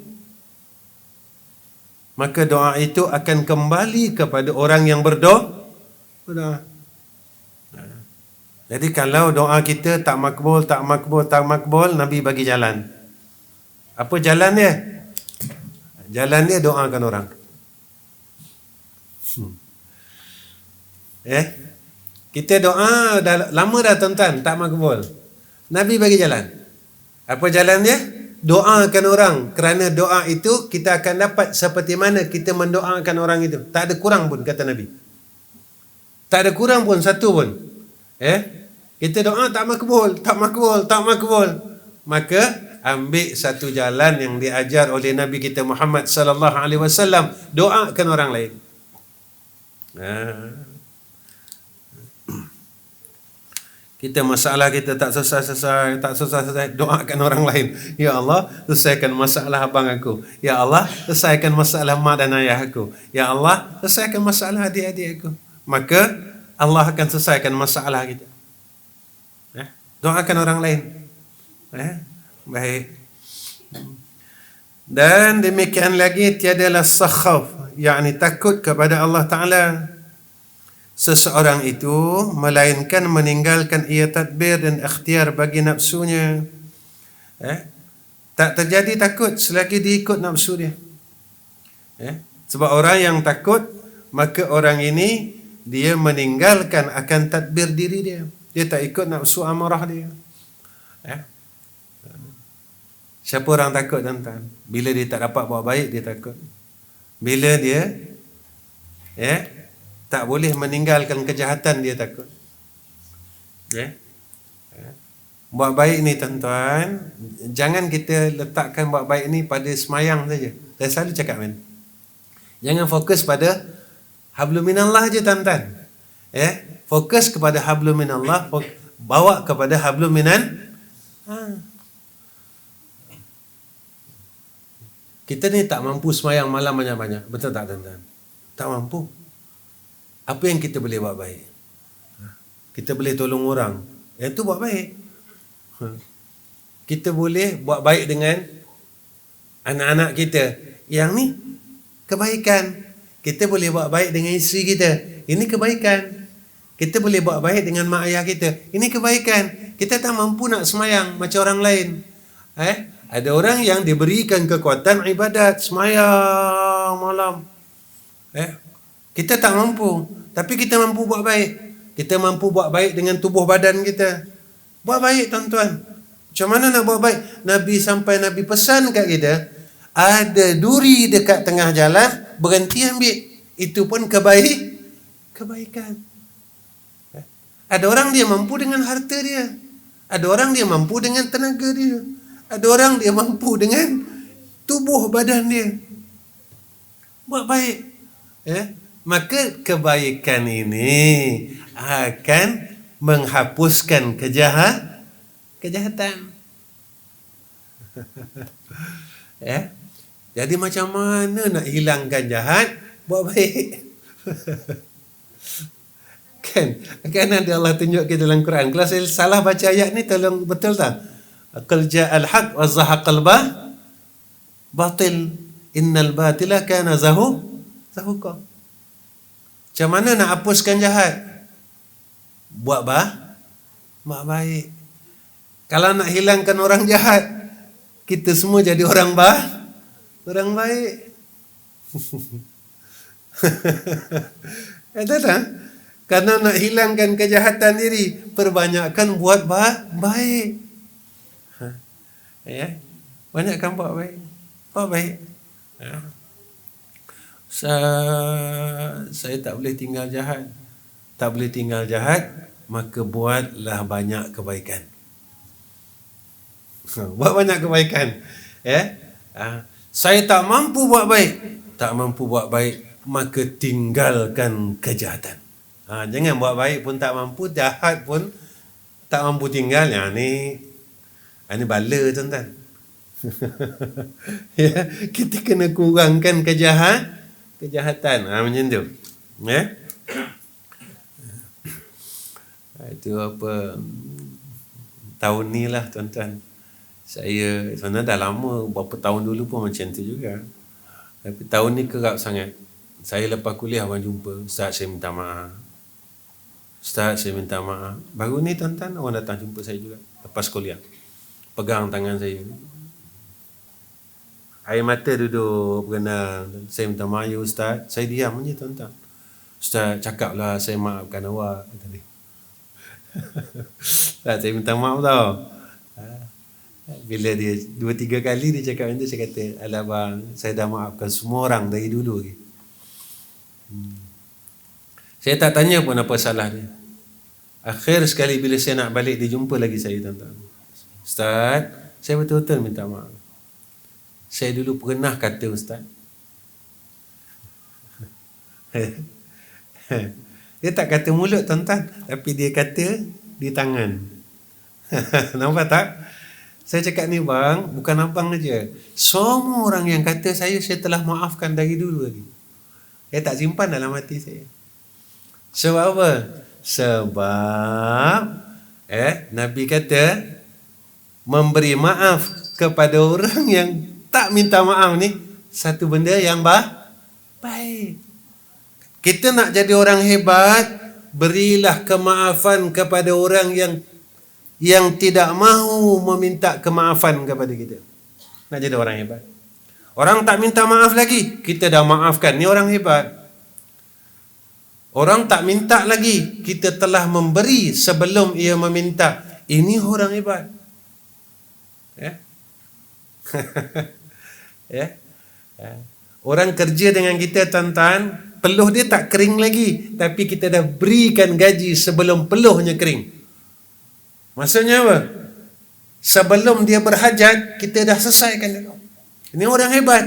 maka doa itu akan kembali kepada orang yang berdoa. Jadi kalau doa kita tak makbul, Nabi bagi jalan. Apa jalan dia? Jalan dia doakan orang. Kita doa dah lama dah tuan-tuan, tak makbul. Nabi bagi jalan. Apa jalan dia? Doakan orang. Kerana doa itu kita akan dapat seperti mana kita mendoakan orang itu. Tak ada kurang pun, kata Nabi. Tak ada kurang pun, satu pun. Kita doa tak makbul. Maka ambil satu jalan yang diajar oleh Nabi kita Muhammad sallallahu alaihi wasallam, doakan orang lain. Kita masalah kita tak selesai, doakan orang lain. Ya Allah, selesaikan masalah abang aku. Ya Allah, selesaikan masalah mak dan ayah aku. Ya Allah, selesaikan masalah adik-adik aku. Maka Allah akan selesaikan masalah kita. Doakan orang lain. Baik. Dan demikian lagi tiadalah sakhaf, yakni takut kepada Allah Ta'ala seseorang itu, melainkan meninggalkan ia tadbir dan ikhtiar bagi nafsunya. Tak terjadi takut selagi diikut nafsu dia. Sebab orang yang takut, maka orang ini dia meninggalkan akan tadbir diri dia. Dia tak ikut nafsu amarah dia. Siapa orang takut, tuan-tuan? Bila dia tak dapat buat baik, dia takut. Bila dia tak boleh meninggalkan kejahatan, dia takut. Buat baik ni, tuan-tuan, jangan kita letakkan buat baik ni pada semayang saja. Saya selalu cakap kan, jangan fokus pada hablum minallah je, tuan-tuan. Fokus kepada hablum minallah, bawa kepada hablum minan. Kita ni tak mampu semayang malam banyak-banyak. Betul tak, tuan-tuan? Tak mampu. Apa yang kita boleh buat baik? Kita boleh tolong orang. Yang tu buat baik. Kita boleh buat baik dengan anak-anak kita. Yang ni kebaikan. Kita boleh buat baik dengan isteri kita. Ini kebaikan. Kita boleh buat baik dengan mak ayah kita. Ini kebaikan. Kita tak mampu nak semayang macam orang lain. Ada orang yang diberikan kekuatan ibadat, semayang malam. Kita tak mampu, tapi kita mampu buat baik. Kita mampu buat baik dengan tubuh badan kita. Buat baik, tuan-tuan. Macam mana nak buat baik? Nabi pesan kat kita, ada duri dekat tengah jalan, berhenti ambil. Itu pun kebaikan. Ada orang dia mampu dengan harta dia. Ada orang dia mampu dengan tenaga dia. Ada orang dia mampu dengan tubuh badan dia. Buat baik. Maka kebaikan ini akan menghapuskan kejahatan. Jadi macam mana nak hilangkan jahat? Buat baik. Kan ada Allah tunjuk kita dalam Quran. Kalau saya salah baca ayat ni, tolong betul tak? Qul ja'al haq wa zahaqal batil innal batila kana zahuqa. Macam mana nak hapuskan jahat? Buat baik. Kalau nak hilangkan orang jahat, kita semua jadi orang baik. Ada tak? Karena nak hilangkan kejahatan diri, perbanyakkan buat baik. Banyakkan buat baik. Saya tak boleh tinggal jahat. Maka buatlah banyak kebaikan. Buat banyak kebaikan. Saya tak mampu buat baik. Maka tinggalkan kejahatan. Jangan buat baik pun tak mampu, jahat pun tak mampu tinggal. Ini bala, tuan-tuan. Kita kena kurangkan kejahatan. Macam tu. Itu apa, tahun ni lah, tuan-tuan. Saya sebenarnya dah lama, berapa tahun dulu pun macam tu juga. Tapi tahun ni kerap sangat. Saya lepas kuliah orang jumpa, Ustaz saya minta maaf. Baru ni, tuan-tuan, orang datang jumpa saya juga lepas kuliah. Pegang tangan saya, air mata duduk bergenang. Saya minta maaf ya Ustaz. Saya diam je, tuan-tuan. Ustaz cakaplah saya maafkan awak tadi. Ustaz saya minta maaf tau. Bila dia 2-3 kali dia cakap macam tu, saya kata, alah bang, saya dah maafkan semua orang dari dulu lagi. Saya tak tanya pun apa salah dia. Akhir sekali bila saya nak balik, dia jumpa lagi saya, tuan-tuan. Ustaz, saya betul-betul minta maaf. Saya dulu pernah kata Ustaz. Dia tak kata mulut, tuan-tuan, tapi dia kata di tangan. Nampak tak? Saya cakap ni bang, bukan abang aja. Semua orang yang kata saya telah maafkan dari dulu lagi. Saya tak simpan dalam hati saya. Sebab apa? Sebab Nabi kata memberi maaf kepada orang yang tak minta maaf ni satu benda yang baik. Kita nak jadi orang hebat, berilah kemaafan kepada orang yang tidak mahu meminta kemaafan kepada kita. Nak jadi orang hebat. Orang tak minta maaf lagi, kita dah maafkan. Ni orang hebat. Orang tak minta lagi, kita telah memberi sebelum ia meminta. Ini orang hebat. Orang kerja dengan kita tuan-tuan, peluh dia tak kering lagi, tapi kita dah berikan gaji sebelum peluhnya kering. Maksudnya apa? Sebelum dia berhajat, kita dah selesaikan dulu. Ini orang hebat.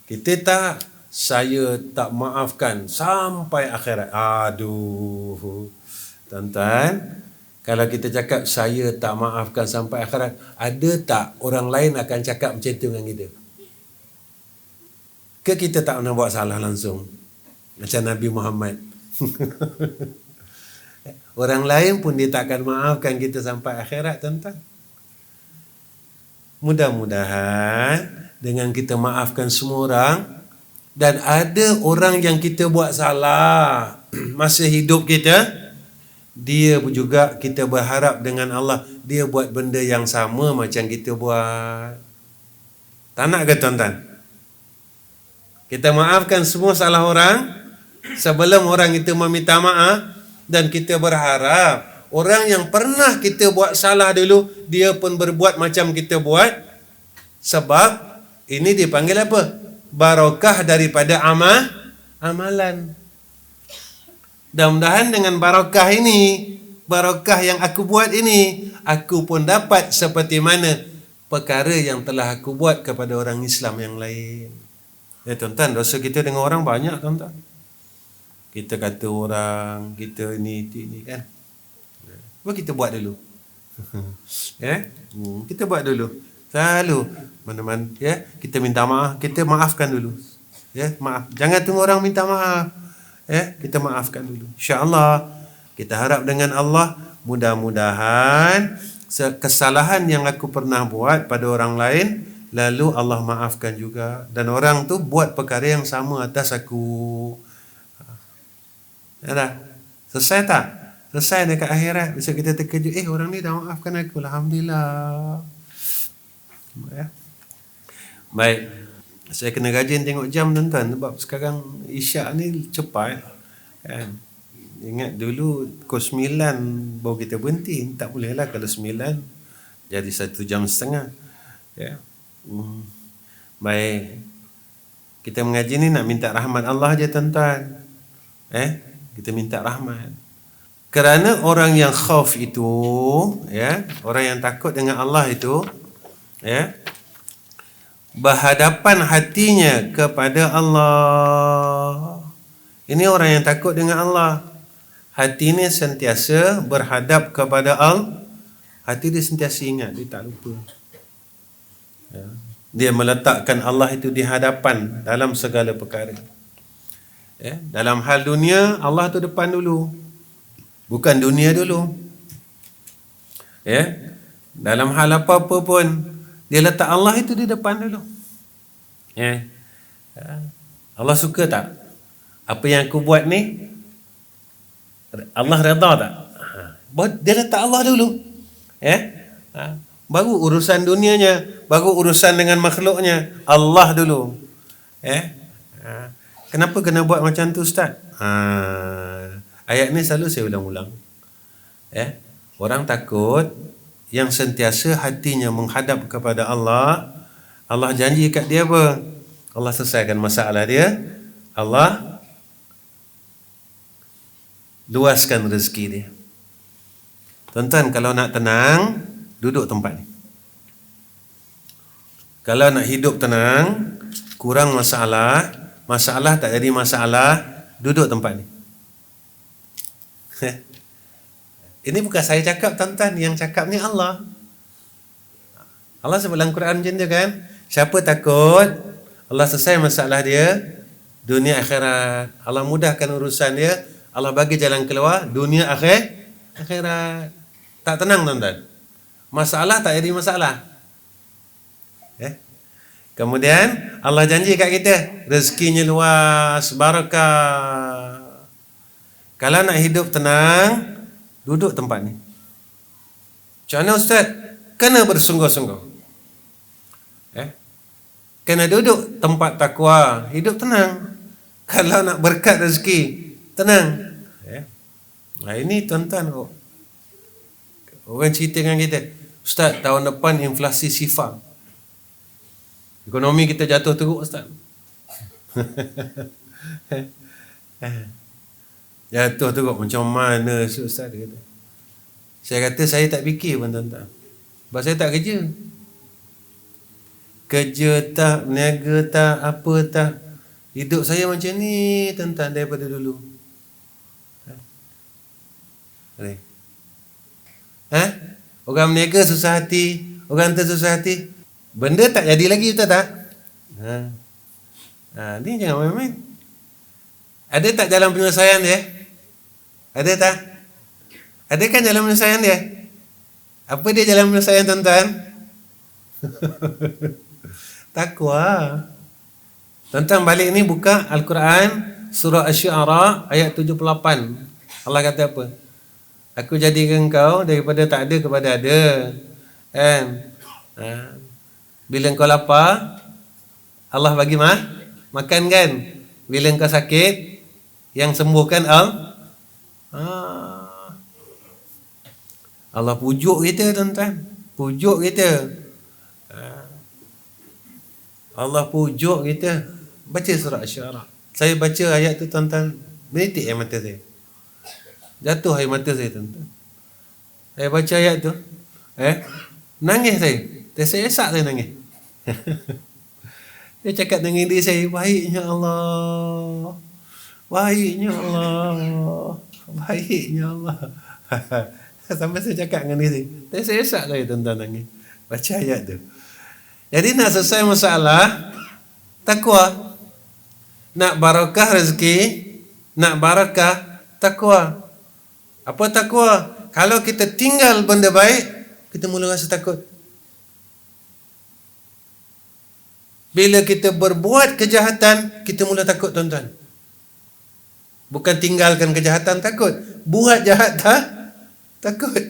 Kita tak, saya tak maafkan sampai akhirat. Aduh, tuan-tuan, kalau kita cakap saya tak maafkan sampai akhirat, ada tak orang lain akan cakap macam tu dengan kita? Ke kita tak pernah buat salah langsung macam Nabi Muhammad? Orang lain pun dia tak akan maafkan kita sampai akhirat, tuan-tuan. Mudah-mudahan dengan kita maafkan semua orang, dan ada orang yang kita buat salah masa hidup kita, dia juga kita berharap dengan Allah dia buat benda yang sama macam kita buat. Tak nak ke tuan-tuan? Kita maafkan semua salah orang sebelum orang itu meminta maaf, dan kita berharap orang yang pernah kita buat salah dulu, dia pun berbuat macam kita buat. Sebab ini dipanggil apa? Barakah daripada amalan. Dan mudahan dengan barakah ini, barakah yang aku buat ini, aku pun dapat seperti mana perkara yang telah aku buat kepada orang Islam yang lain. Tuan-tuan, dosa kita dengan orang banyak, tuan-tuan. Kita kata orang, kita ini kan. Apa kita buat dulu? Kita buat dulu. Selalu mana-mana kita minta maaf, kita maafkan dulu. Maaf. Jangan tunggu orang minta maaf. Kita maafkan dulu. Insya-Allah kita harap dengan Allah, mudah-mudahan kesalahan yang aku pernah buat pada orang lain, lalu Allah maafkan juga, dan orang tu buat perkara yang sama atas aku. Dah selesai tak? Selesai dekat akhirat. Besok kita terkejut, orang ni dah maafkan aku, alhamdulillah. Baik, saya kena rajin tengok jam, tuan-tuan, sebab sekarang isyak ni cepat kan. Ingat dulu pukul 9 baru kita berhenti. Tak bolehlah kalau 9 jadi 1 jam setengah. Baik, kita mengaji ni nak minta rahmat Allah je, tuan-tuan. Kita minta rahmat. Kerana orang yang khauf itu, orang yang takut dengan Allah itu, berhadapan hatinya kepada Allah. Ini orang yang takut dengan Allah. Hati ni sentiasa berhadap kepada Allah. Hati dia sentiasa ingat, dia tak lupa. Dia meletakkan Allah itu di hadapan dalam segala perkara. Dalam hal dunia, Allah tu depan dulu, bukan dunia dulu. Dalam hal apa-apa pun, dia letak Allah itu di depan dulu. Allah suka tak apa yang aku buat ni? Allah redha tak? Dia letak Allah dulu. Baru urusan dunianya, baru urusan dengan makhluknya, Allah dulu. Kenapa kena buat macam tu, Ustaz? Ayat ni selalu saya ulang-ulang. Orang takut yang sentiasa hatinya menghadap kepada Allah, Allah janji kat dia apa? Allah selesaikan masalah dia, Allah luaskan rezeki dia. Tuan-tuan, kalau nak tenang, duduk tempat ni. Kalau nak hidup tenang, kurang masalah, masalah tak jadi masalah, duduk tempat ni. Ini bukan saya cakap, tuan-tuan, yang cakap ni Allah. Allah sebut dalam Quran macam tu kan, siapa takut Allah selesai masalah dia dunia akhirat, Allah mudahkan urusan dia, Allah bagi jalan keluar dunia akhirat. Tak tenang, tuan-tuan. Masalah tak jadi masalah. Kemudian Allah janji kat kita rezekinya luas, barakah. Kalau nak hidup tenang, duduk tempat ni. Macam mana, Ustaz? Kena bersungguh-sungguh. Kena duduk tempat takwa, hidup tenang. Kalau nak berkat rezeki, tenang. Nah, ini tuan-tuan, orang cerita dengan kita, Ustaz, tahun depan inflasi sifar, ekonomi kita jatuh teruk, Ustaz. Jatuh teruk macam mana, Ustaz? Dia kata. Saya kata saya tak fikir pun, tuan-tuan. Sebab saya tak kerja. Kerja tak, berniaga tak, apa tak. Hidup saya macam ni, tuan-tuan, daripada dulu. Orang berniaga susah hati, orang tu susah hati. Benda tak jadi lagi, betul tak? Ni jangan main-main. Ada tak jalan penyelesaian dia? Ada tak? Ada kan jalan penyelesaian dia? Apa dia jalan penyelesaian, tuan-tuan? Takwa. Tuan-tuan balik ni buka Al-Quran surah Asy-Syu'ara ayat 78. Allah kata apa? Aku jadikan kau daripada tak ada kepada ada. Bila kau lapar, Allah bagi makan kan. Bila kau sakit, yang sembuhkan Allah pujuk kita, tuan-tuan. Pujuk kita. Allah pujuk kita. Baca surah Asy-Syu'ara. Saya baca ayat tu, tuan-tuan, menitik air mata saya. Jatuh air mata saya, tuan-tuan. Saya baca ayat tu, nangis saya. Tersesak saya nangis. Dia cakap dengan diri saya, baiknya Allah. Baiknya Allah. Baiknya Allah. Sampai saya cakap dengan diri saya. Tersesak saya, tuan-tuan, nangis. Baca ayat tu. Jadi nak selesai masalah, takwa. Nak barakah rezeki, nak barakah takwa. Apa takwa? Kalau kita tinggal benda baik, kita mula rasa takut. Bila kita berbuat kejahatan, kita mula takut, tuan-tuan. Bukan tinggalkan kejahatan takut, buat jahat takut.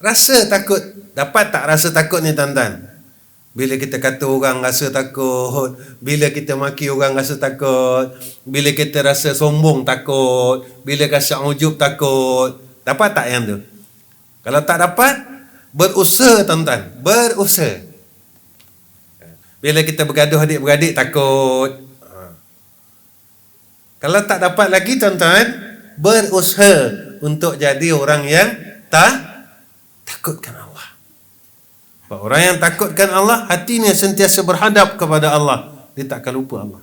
Rasa takut. Dapat tak rasa takut ni, tuan-tuan? Bila kita kata orang rasa takut, bila kita maki orang rasa takut, bila kita rasa sombong takut, bila rasa ujub takut. Dapat tak yang tu? Kalau tak dapat, berusaha, tuan-tuan. Berusaha. Bila kita bergaduh adik-beradik takut. Kalau tak dapat lagi, tuan-tuan, berusaha untuk jadi orang yang takutkan Allah. Orang yang takutkan Allah, hatinya sentiasa berhadap kepada Allah. Dia takkan lupa Allah.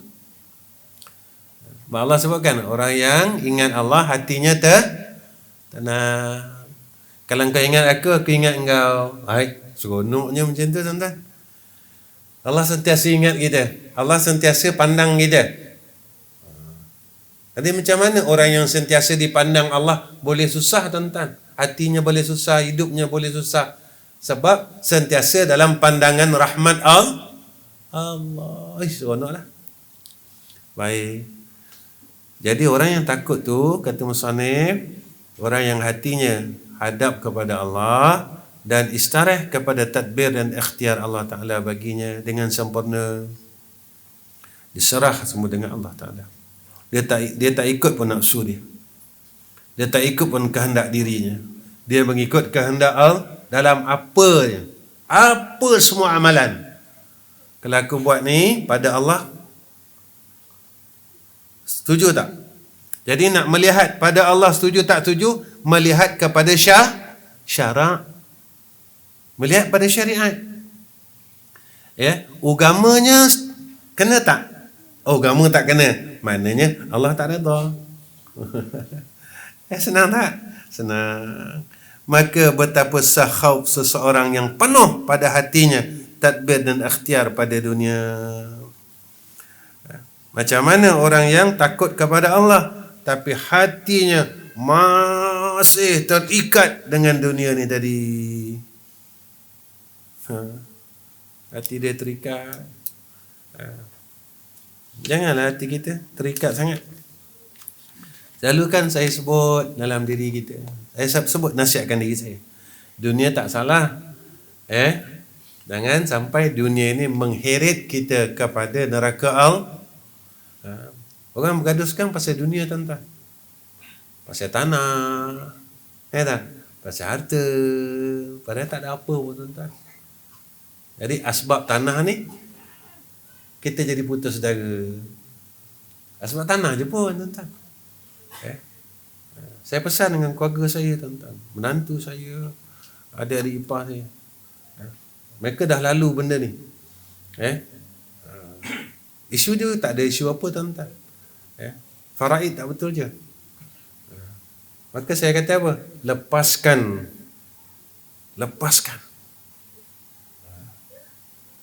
Allah sebutkan, orang yang ingat Allah, hatinya tenang. Kalau kau ingat aku ingat engkau. Seronoknya macam tu, tuan-tuan. Allah sentiasa ingat kita. Allah sentiasa pandang kita. Jadi macam mana orang yang sentiasa dipandang Allah boleh susah, tuan-tuan? Hatinya boleh susah, hidupnya boleh susah. Sebab sentiasa dalam pandangan rahmat Allah. Seronoklah. Baik. Jadi orang yang takut tu, kata musannif, orang yang hatinya hadap kepada Allah dan istarah kepada tadbir dan ikhtiar Allah Ta'ala baginya dengan sempurna. Diserah semua dengan Allah Ta'ala. Dia tak ikut pun nafsu dia. Dia tak ikut pun kehendak dirinya. Dia mengikut kehendak Allah dalam apa semua amalan. Kalau aku buat ni pada Allah, setuju tak? Jadi nak melihat pada Allah setuju tak setuju, melihat kepada syarak. Melihat pada syariat. Agamanya Kena tak? Oh, agama tak kena. Maknanya Allah tak redha. Senang tak? Senang. Maka betapa sahau seseorang yang penuh pada hatinya tadbir dan ikhtiar pada dunia. Macam mana orang yang takut kepada Allah tapi hatinya masih terikat dengan dunia ni tadi. Hati dia terikat. Janganlah hati kita terikat sangat. Selalu kan saya sebut dalam diri kita. Saya sebut, nasihatkan diri saya. Dunia tak salah. Jangan sampai dunia ini mengheret kita kepada neraka orang bergaduh sekarang pasal dunia, tuan-tuan. Pasal tanah. Tak? Pasal harta. Padahal tak ada apa pun, tuan-tuan. Jadi asbab tanah ni kita jadi putus saudara. Asbab tanah je pun, tuan-tuan. Saya pesan dengan keluarga saya, tuan-tuan, menantu saya, adik-adik ipar saya. Mereka dah lalu benda ni. Isu dia tak ada isu apa, tuan-tuan. Faraid tak betul je. Maka saya kata apa? Lepaskan.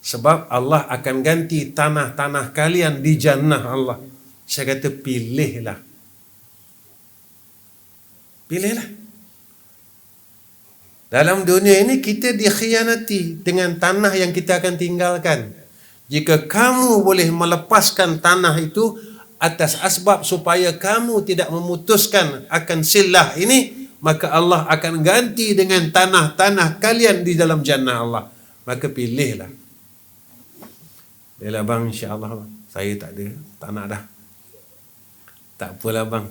Sebab Allah akan ganti tanah-tanah kalian di jannah Allah. Saya kata pilihlah. Dalam dunia ini kita dikhianati dengan tanah yang kita akan tinggalkan. Jika kamu boleh melepaskan tanah itu atas asbab supaya kamu tidak memutuskan akan silah ini, maka Allah akan ganti dengan tanah-tanah kalian di dalam jannah Allah. Maka pilihlah. Yalah bang, insya-Allah bang. Saya tak nak dah. Tak apalah bang.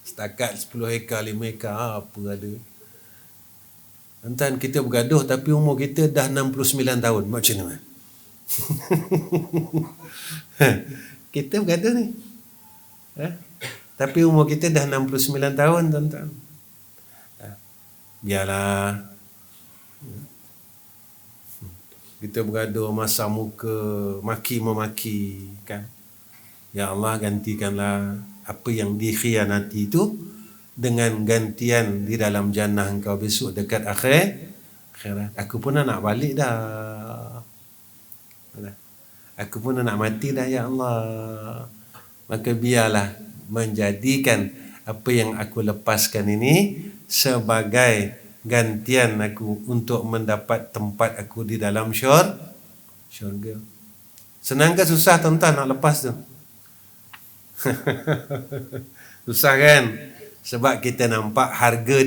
Setakat 10 hektar, 5 hektar apa ada. Tuan-tuan, kita bergaduh tapi umur kita dah 69 tahun. Macam mana? Kita bergaduh ni. Tapi umur kita dah 69 tahun, tuan-tuan. Biarlah. Kita bergaduh masa muka, maki-memaki, kan? Ya Allah, gantikanlah apa yang dikhianati itu dengan gantian di dalam jannah engkau besok dekat akhirat. Aku pun nak balik dah. Aku pun nak mati dah, ya Allah. Maka biarlah menjadikan apa yang aku lepaskan ini sebagai gantian aku untuk mendapat tempat aku di dalam syurga. Senang ke susah, tuan-tuan, nak lepas tu? Susah kan? Sebab kita nampak harga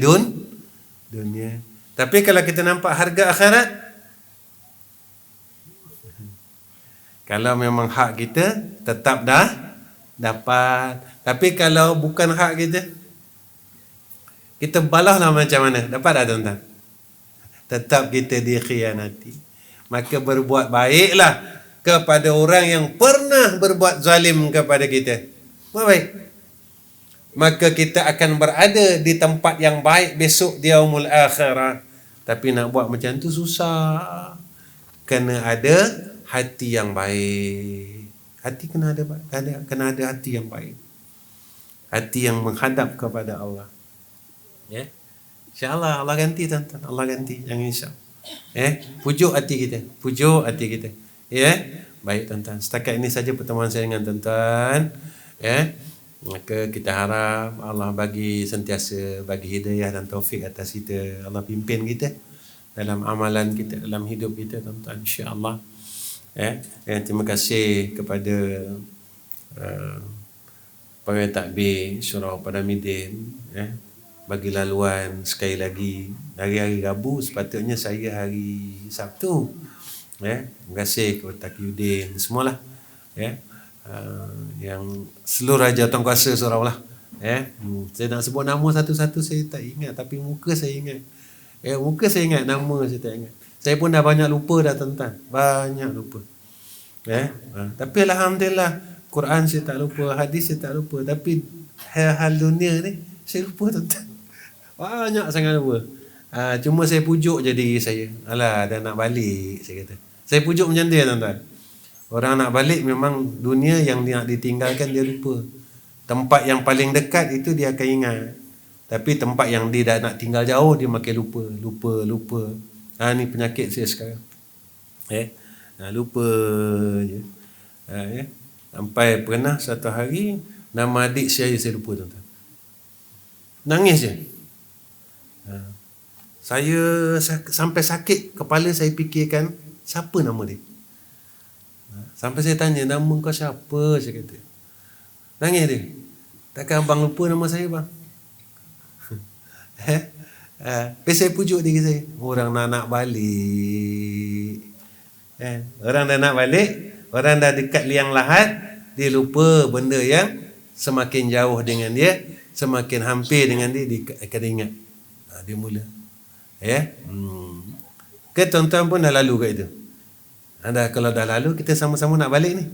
dunia. Tapi kalau kita nampak harga akhirat, kalau memang hak kita, tetap dah dapat. Tapi kalau bukan hak kita, kita balahlah macam mana? Dapat tak, tuan-tuan? Tetap kita dikhianati. Maka berbuat baiklah kepada orang yang pernah berbuat zalim kepada kita. Baik. Maka kita akan berada di tempat yang baik besok di yaumul akhirah. Tapi nak buat macam tu susah. Kena ada hati yang baik. Hati kena ada hati yang baik. Hati yang menghadap kepada Allah. Ya. InsyaAllah Allah ganti, tuan-tuan. Allah ganti. Jangan risau. Pujuk hati kita. Ya. Baik, tuan-tuan. Setakat ini saja pertemuan saya dengan tuan-tuan. Maka kita harap Allah sentiasa bagi hidayah dan taufik atas kita. Allah pimpin kita dalam amalan kita, dalam hidup kita, tuan-tuan, insya-Allah. Terima kasih kepada pegawai takbir Surau Padamidin, bagi laluan sekali lagi. Hari-hari Rabu sepatutnya saya hari Sabtu. Terima kasih kepada Taqiyuddin semualah. Yang seluruh raja tuan kuasa Surau lah. Saya nak sebut nama satu-satu saya tak ingat, tapi muka saya ingat. Muka saya ingat, nama saya tak ingat. Saya pun dah banyak lupa dah, tuan-tuan. Banyak lupa. Tapi alhamdulillah, Quran saya tak lupa, hadis saya tak lupa, tapi hal dunia ni saya lupa, tuan-tuan. Banyak sangat lupa. Cuma saya pujuk je diri saya. Alah, dah nak balik, saya kata. Saya pujuk macam tu ya, tuan-tuan. Orang nak balik memang dunia yang nak ditinggalkan dia lupa. Tempat yang paling dekat itu dia akan ingat. Tapi tempat yang dia dah nak tinggal jauh dia makin lupa. Ni penyakit saya sekarang. Lupa je. Sampai pernah satu hari nama adik saya lupa, tuan-tuan. Nangis je. Saya sampai sakit kepala, saya fikirkan siapa nama dia. Sampai saya tanya, nama kau siapa? Saya kata. Nangis dia. Takkan abang lupa nama saya, bang? Tapi saya pujuk diri saya, orang nak balik. Orang dah nak balik, orang dah dekat liang lahat, dia lupa benda yang semakin jauh dengan dia, semakin hampir dengan dia akan ingat. Dia mula. Ke tuan-tuan pun dah lalu kat itu. Kalau dah lalu, kita sama-sama nak balik ni.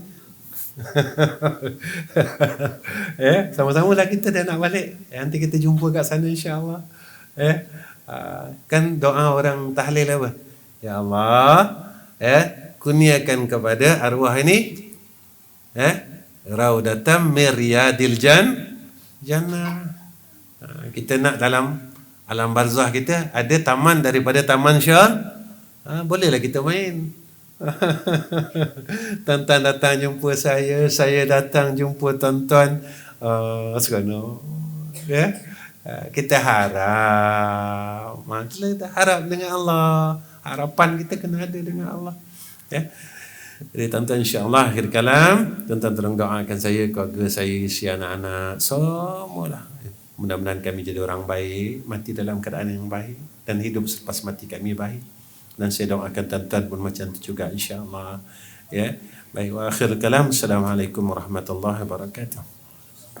Sama-sama lah kita dah nak balik. Nanti kita jumpa kat sana insya-Allah. Kan doa orang tahlil apa? Ya Allah, kurniakan kepada arwah ini raudatam min riyadil jannah. Kita nak dalam alam barzah kita ada taman daripada taman syurga. Bolehlah kita main. Tuan-tuan datang jumpa saya datang jumpa tuan-tuan. Seronok. Kita harap, kita harap dengan Allah. Harapan kita kena ada dengan Allah. Jadi tuan-tuan, insya-Allah akhir kalam, tuan-tuan tolong doakan saya, keluarga saya, isi anak-anak, semualah. Mudah-mudahan kami jadi orang baik, mati dalam keadaan yang baik, dan hidup selepas mati kami baik. Dan saya doakan tuan-tuan pun macam itu juga insya-Allah. Baik, wa akhir kalam. Assalamualaikum warahmatullahi wabarakatuh.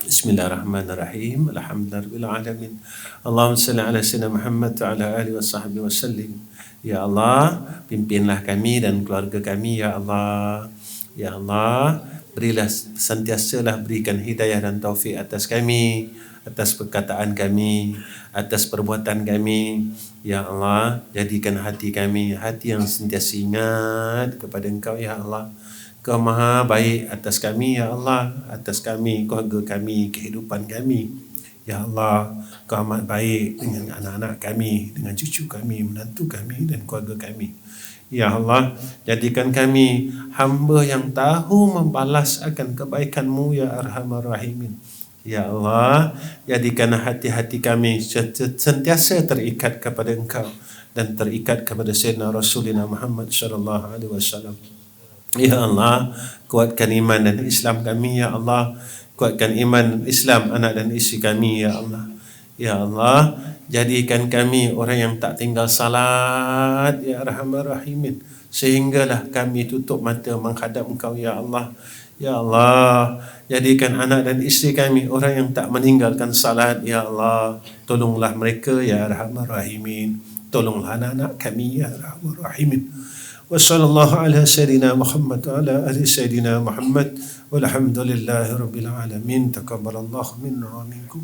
Bismillahirrahmanirrahim. Alhamdulillahirabbil alamin. Allahumma salli ala sayyidina Muhammad wa ala alihi washabbihi wasallim. Ya Allah, pimpinlah kami dan keluarga kami ya Allah. Ya Allah, berilah sentiasalah berikan hidayah dan taufik atas kami, atas perkataan kami, atas perbuatan kami. Ya Allah, jadikan hati kami hati yang sentiasa ingat kepada Engkau ya Allah. Kau maha baik atas kami ya Allah, atas kami, keluarga kami, kehidupan kami. Ya Allah, Kau amat baik dengan anak-anak kami, dengan cucu kami, menantu kami dan keluarga kami. Ya Allah, jadikan kami hamba yang tahu membalas akan kebaikan-Mu ya Arhamar Rahimin. Ya Allah, jadikan hati-hati kami sentiasa terikat kepada Engkau dan terikat kepada Sayyidina Rasulina Muhammad sallallahu alaihi wasallam. Ya Allah, kuatkan iman dan Islam kami ya Allah. Kuatkan iman Islam anak dan isteri kami ya Allah. Ya Allah, jadikan kami orang yang tak tinggal salat ya Arhamar Rahimin, sehinggalah kami tutup mata menghadap Engkau ya Allah. Ya Allah, jadikan anak dan isteri kami orang yang tak meninggalkan salat ya Allah. Tolonglah mereka ya Arhamar Rahimin. Tolonglah anak-anak kami ya Arhamar Rahimin. Wa sallallahu ala sayyidina Muhammad wa ala ali sayyidina Muhammad walhamdulillahi rabbil alamin. Taqabbalallahu minna wa minkum.